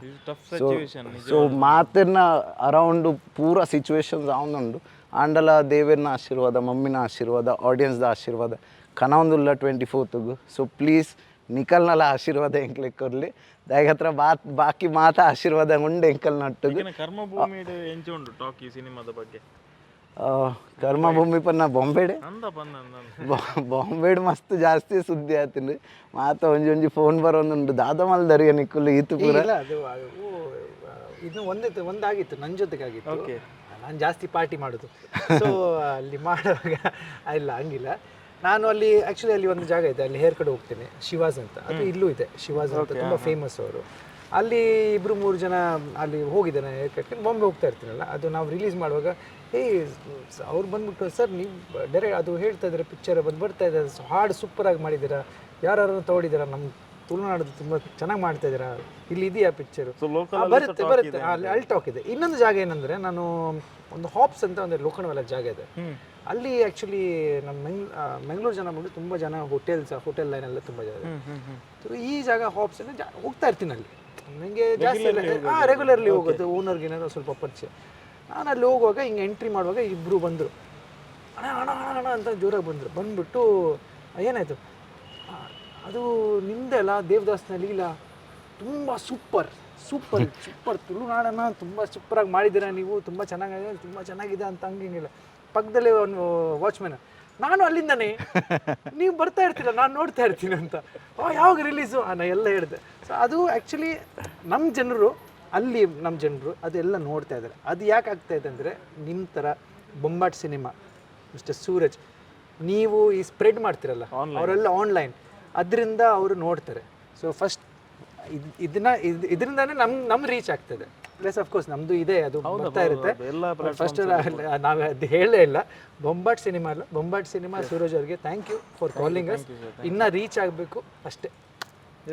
ಸೊ ಮಾತಿನ ಅರೌಂಡು ಪೂರ ಸಿಚುವೇಶನ್ಸ್ ಅವನುಂಡು ಆಂಡಲ ದೇವೇರ್ನ ಆಶೀರ್ವಾದ, ಮಮ್ಮಿನ ಆಶೀರ್ವಾದ, ಆಡಿಯನ್ಸ್ದ ಆಶೀರ್ವಾದ ಕನೊಂದುಲ್ಲ 24th. ಸೊ ಪ್ಲೀಸ್ ನಿಕಲ್ನಲ್ಲ ಆಶೀರ್ವಾದ ಎಂಕ್ಲೆ ಕೊರಲಿ ದಾಯಗ ಹತ್ರ ಬಾಕಿ ಮಾತ ಆಶೀರ್ವಾದ ಉಂಡು ಎಂಕಲ್ ನಟ್ಟು. ಕರ್ಮಭೂಮಿ ಎಂಚ ಉಂಡು ಟಾಕ್ ಈ ಸಿನಿಮಾದ ಬಗ್ಗೆ? ಕರ್ಮಭೂಮಿ ಪನ್ನ ಬಾಂಬೆಡೆ ಮಸ್ತ್ ಜಾಸ್ತಿ ಸುದ್ದಿ ಆತಿಲ್ಲ ಮಾತ ಒಂಜಿ ಫೋನ್ ಬರೋದುಂಡು ದಾದ ಮಲ್ದರಿಯ ನಿಕ್ಕುಲು ಈತು ಪೂರ. ಇದು ಒಂದಾಗಿತ್ತು ನನ್ನ ಜೊತೆಗಾಗಿತ್ತು. ನಾನು ಜಾಸ್ತಿ ಪಾರ್ಟಿ ಮಾಡೋದು. ಸೊ ಅಲ್ಲಿ ಮಾಡುವಾಗ ಇಲ್ಲ ಹಂಗಿಲ್ಲ. ನಾನು ಅಲ್ಲಿ ಆ್ಯಕ್ಚುಲಿ ಅಲ್ಲಿ ಒಂದು ಜಾಗ ಇದೆ, ಅಲ್ಲಿ ಹೇರ್ ಕಡೆ ಹೋಗ್ತೇನೆ, ಶಿವಾಜ್ ಅಂತ. ಅದು ಇಲ್ಲೂ ಇದೆ, ಶಿವಾಜ್ ಅಂತ ತುಂಬ ಫೇಮಸ್ ಅವರು. ಅಲ್ಲಿ 2-3 ಜನ ಅಲ್ಲಿ ಹೋಗಿದ್ದಾನೆ ಹೇರ್ ಕಟ್ಕೊಂಡು. ಬಾಂಬೆ ಹೋಗ್ತಾ ಇರ್ತೀನಲ್ಲ, ಅದು ನಾವು ರಿಲೀಸ್ ಮಾಡುವಾಗ ಅವ್ರು ಬಂದ್ಬಿಟ್ಟು ಸರ್ ನೀವು ಡೈರೆಕ್ಟ್ ಅದು ಹೇಳ್ತಾ ಇದ್ದಾರೆ ಪಿಕ್ಚರ್ ಬರ್ತಾ ಇದ್ದಾರೆ, ಹಾಡು ಸೂಪರಾಗಿ ಮಾಡಿದ್ದೀರಾ, ಯಾರು ತೊಗೊಂಡಿದ್ದೀರಾ, ನಮ್ಮ ತುಳುನಾಡು ತುಂಬ ಚೆನ್ನಾಗಿ ಮಾಡ್ತಾ ಇದ್ದೀರಾ, ಇಲ್ಲಿ ಇದೆಯಾ ಪಿಕ್ಚರು? ಬರುತ್ತೆ ಅಲ್ಲಿ ಟಾಕ್ ಇದೆ. ಇನ್ನೊಂದು ಜಾಗ ಏನಂದರೆ, ನಾನು ಒಂದು ಹಾಪ್ಸ್ ಅಂತ ಒಂದು ಲೋಕಣವೆಲ್ಲ ಜಾಗ ಇದೆ, ಅಲ್ಲಿ ಆ್ಯಕ್ಚುಲಿ ನಮ್ಮ ಮಂಗಳೂರು ಜನ ಬಂದು ತುಂಬ ಜನ ಹೋಟೆಲ್ ಲೈನೆಲ್ಲ ತುಂಬ ಜನ ಇದೆ. ಈ ಜಾಗ ಹಾಪ್ಸ್ ಹೋಗ್ತಾ ಇರ್ತೀನಿ ಅಲ್ಲಿ, ನನಗೆ ಜಾಸ್ತಿ ರೆಗ್ಯುಲರ್ಲಿ ಹೋಗೋದು, ಓನರ್ಗೆ ಏನಾದ್ರು ಸ್ವಲ್ಪ ಪರಿಚಯ. ನಾನು ಅಲ್ಲಿ ಹೋಗುವಾಗ ಹಿಂಗೆ ಎಂಟ್ರಿ ಮಾಡುವಾಗ ಇಬ್ಬರು ಬಂದರು, ಅಣ್ಣ ಅಂತ ಜೋರಾಗಿ ಬಂದ್ಬಿಟ್ಟು ಏನಾಯಿತು ಅದು ನಿಮ್ಮದೆಲ್ಲ ದೇವದಾಸ್ನ ಲೀಲಾ ತುಂಬ ಸೂಪರ್ ತುಳುನಾಡನ್ನು ತುಂಬ ಸೂಪರಾಗಿ ಮಾಡಿದ್ದೀರಾ ನೀವು, ತುಂಬ ಚೆನ್ನಾಗಿದೆ ಅಂತ ಹಂಗಿಲ್ಲ. ಪಕ್ಕದಲ್ಲೇ ಒಂದು ವಾಚ್ಮ್ಯಾನ್, ನಾನು ಅಲ್ಲಿಂದನೇ ನೀವು ಬರ್ತಾ ಇರ್ತೀರ ನಾನು ನೋಡ್ತಾ ಇರ್ತೀನಿ ಅಂತ. ಯಾವಾಗ ರಿಲೀಸು ನಾನು ಎಲ್ಲ ಹೇಳಿದೆ. ಸೊ ಅದು ಆ್ಯಕ್ಚುಲಿ ನಮ್ಮ ಜನರು ಅದೆಲ್ಲ ನೋಡ್ತಾ ಇದ್ದಾರೆ. ಅದು ಯಾಕೆ ಆಗ್ತಾಯಿದೆ ಅಂದರೆ, ನಿಮ್ಮ ಥರ ಬೊಂಬಾಟ್ ಸಿನಿಮಾ ಮಿಸ್ಟರ್ ಸೂರಜ್ ನೀವು ಈ ಸ್ಪ್ರೆಡ್ ಮಾಡ್ತಿರಲ್ಲ, ಅವರೆಲ್ಲ ಆನ್ಲೈನ್, ಅದರಿಂದ ಅವರು ನೋಡ್ತಾರೆ. ಸೊ ಫಸ್ಟ್ ಇದರಿಂದಾನೇ ನಮ್ಮ ರೀಚ್ ಆಗ್ತದೆ. ಪ್ಲಸ್ ಅಫ್ಕೋರ್ಸ್ ನಮ್ಮದು ಇದೆ, ಅದು ಬರ್ತಾ ಇರುತ್ತೆ. ಫಸ್ಟ್ ನಾವು ಅದು ಹೇಳೇ ಇಲ್ಲ, ಬೊಂಬಾಟ್ ಸಿನಿಮಾ ಸೂರಜ್ ಅವ್ರಿಗೆ thank you for calling us. ಇನ್ನೂ ರೀಚ್ ಆಗಬೇಕು ಅಷ್ಟೇ.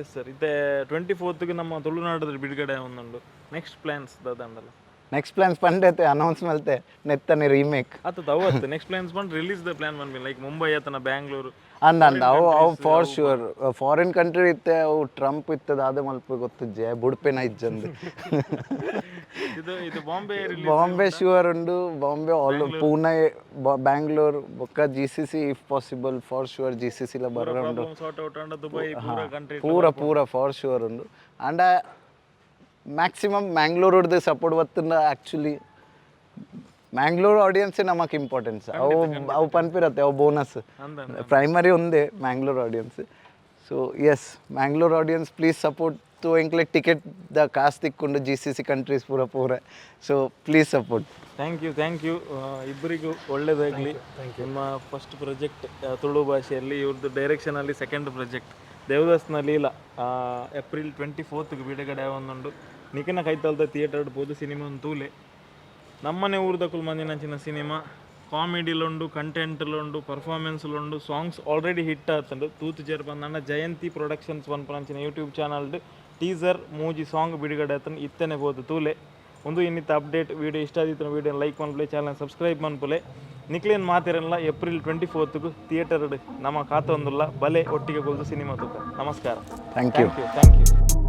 ಎಸ್ ಸರ್ ಇತ್ತೆ 24ಗೆ ನಮ್ಮ ತುಳುನಾಡದ ಬಿಡುಗಡೆ ಒಂದುಂಡು ನೆಕ್ಸ್ಟ್ ಪ್ಲಾನ್ಸ್ ದಾದಂಡಲ್ಲ ನೆಕ್ಸ್ಟ್ ಪ್ಲಾನ್ಸ್ ಪಂಡೈತೆ ಅನೌನ್ಸ್ ಮಲ್ತೆ ನೆತ್ತನೆ ರೀಮೇಕ್ ಆತದ ಅವತ್ತು ನೆಕ್ಸ್ಟ್ ಪ್ಲಾನ್ಸ್ ಬಂದು ರಿಲೀಸ್ ದ ಪ್ಲಾನ್ ಬಂದ್ವಿ ಲೈಕ್ ಮುಂಬೈ ಆತನ ಬ್ಯಾಂಗ್ಳೂರು ಅಂದ ಅವು ಫಾರ್ ಶ್ಯೂರ್ ಫಾರಿನ್ ಕಂಟ್ರಿ ಇತ್ತೆ ಅವು ಟ್ರಂಪ್ ಇತ್ತದ ಅದ ಮಲ್ಪ ಗೊತ್ತಿಜ್ಜೆ ಬುಡ್ಪೆನ ಇಜ್ಜಂದು ಇದು ಬಾಂಬೆ ಬಾಂಬೆ ಶ್ಯೂರ್ ಉಂಡು ಬಾಂಬೆ ಆಲ್ ಪೂನೆ ಬ್ಯಾಂಗ್ಳೂರ್ ಬೊಕ್ಕ G C C if possible for sure G C ಸಿಲ ಬರೋಂಡು ಸಾರ್ಟ್ ಔಟ್ ಅಂಡ ದುಬೈ ಪೂರ ಕಂಟ್ರಿ ಪೂರ ಫಾರ್ ಶ್ಯೂರ್ ಉಂಡು ಅಂಡ ಮ್ಯಾಕ್ಸಿಮಮ್ ಮ್ಯಾಂಗ್ಳೂರ್ದು ಸಪೋರ್ಟ್ ಬತ್ತಂದ ಆ್ಯಕ್ಚುಲಿ ಮ್ಯಾಂಗ್ಳೂರ್ ಆಡಿಯನ್ಸೇ ನಮಗೆ ಇಂಪಾರ್ಟೆನ್ಸ್ ಅವು ಪನ್ಪಿರತ್ತೆ ಅವು ಬೋನಸ್ ಪ್ರೈಮರಿ ಒಂದೇ Mangalore audience so yes Mangalore audience please support ತೋ ಎಂಕ್ಲೆ ಟಿಕೆಟ್ ದ ಕಾಸು ತಿಕ್ಕೊಂಡು ಜಿ ಸಿ ಸಿ ಕಂಟ್ರೀಸ್ ಪೂರ so please support thank you ಇಬ್ಬರಿಗೂ ಒಳ್ಳೇದಾಗಲಿ ನಿಮ್ಮ ಫಸ್ಟ್ ಪ್ರಾಜೆಕ್ಟ್ ತುಳು ಭಾಷೆಯಲ್ಲಿ ಇವ್ರದ್ದು ಡೈರೆಕ್ಷನಲ್ಲಿ ಸೆಕೆಂಡ್ ಪ್ರಾಜೆಕ್ಟ್ ದೇವದಾಸ್ನ ಲೀಲಾ ಏಪ್ರಿಲ್ 24ಗೆ ಬಿಡುಗಡೆ ಒಂದುಂಡು ನಿಖಿನ ಕೈತಲ್ದ ಥಿಯೇಟರ್ ಬೋದು ಸಿನಿಮಾ ಒಂದು ತೂಲೆ ನಮ್ಮನೆ ಊರ್ದಕ್ಕೂ ಮಂದಿನಂಚಿನ ಸಿನಿಮಾ ಕಾಮಿಡಿಲುಂಡು ಕಂಟೆಂಟ್ಲುಂಡು ಪರ್ಫಾರ್ಮೆನ್ಸ್ಲುಂಡು ಸಾಂಗ್ಸ್ ಆಲ್ರೆಡಿ ಹಿಟ್ ಆತಂಡು ತೂತು ಜೇರ್ ಬಂದಣ್ಣ ಜಯಂತಿ ಪ್ರೊಡಕ್ಷನ್ಸ್ ಪಂಚಿನ ಯೂಟ್ಯೂಬ್ ಚಾನಲ್ಡ್ ಟೀಸರ್ ಮೂಜಿ ಸಾಂಗ್ ಬಿಡುಗಡೆ ಆತಂಡು ಇತ್ತನೆ ಬೋದು ತೂಲೆ ಒಂದು ಇನ್ನಿತ್ತ ಅಪ್ಡೇಟ್ ವೀಡಿಯೋ ಇಷ್ಟ ಆದಿತ್ತು ವೀಡಿಯೋ ಲೈಕ್ ಮಾಡ್ಪಲೆ ಚಾನಲ್ ಸಬ್ಸ್ಕ್ರೈಬ್ ಮಾಡ್ಪಲೆ ನಿಕ್ಲೇನು ಮಾತಿರಲ್ಲ ಏಪ್ರಿಲ್ 24ಗೆ ಥಿಯೇಟರ್ ನಮ್ಮ ಖಾತ ಒಂದುಲ್ಲ ಬಲೆ ಒಟ್ಟಿಗೆ ಕೊಲ್ದು ಸಿನಿಮಾ ತೂಕ ನಮಸ್ಕಾರ ಥ್ಯಾಂಕ್ ಯು ಥ್ಯಾಂಕ್ ಯು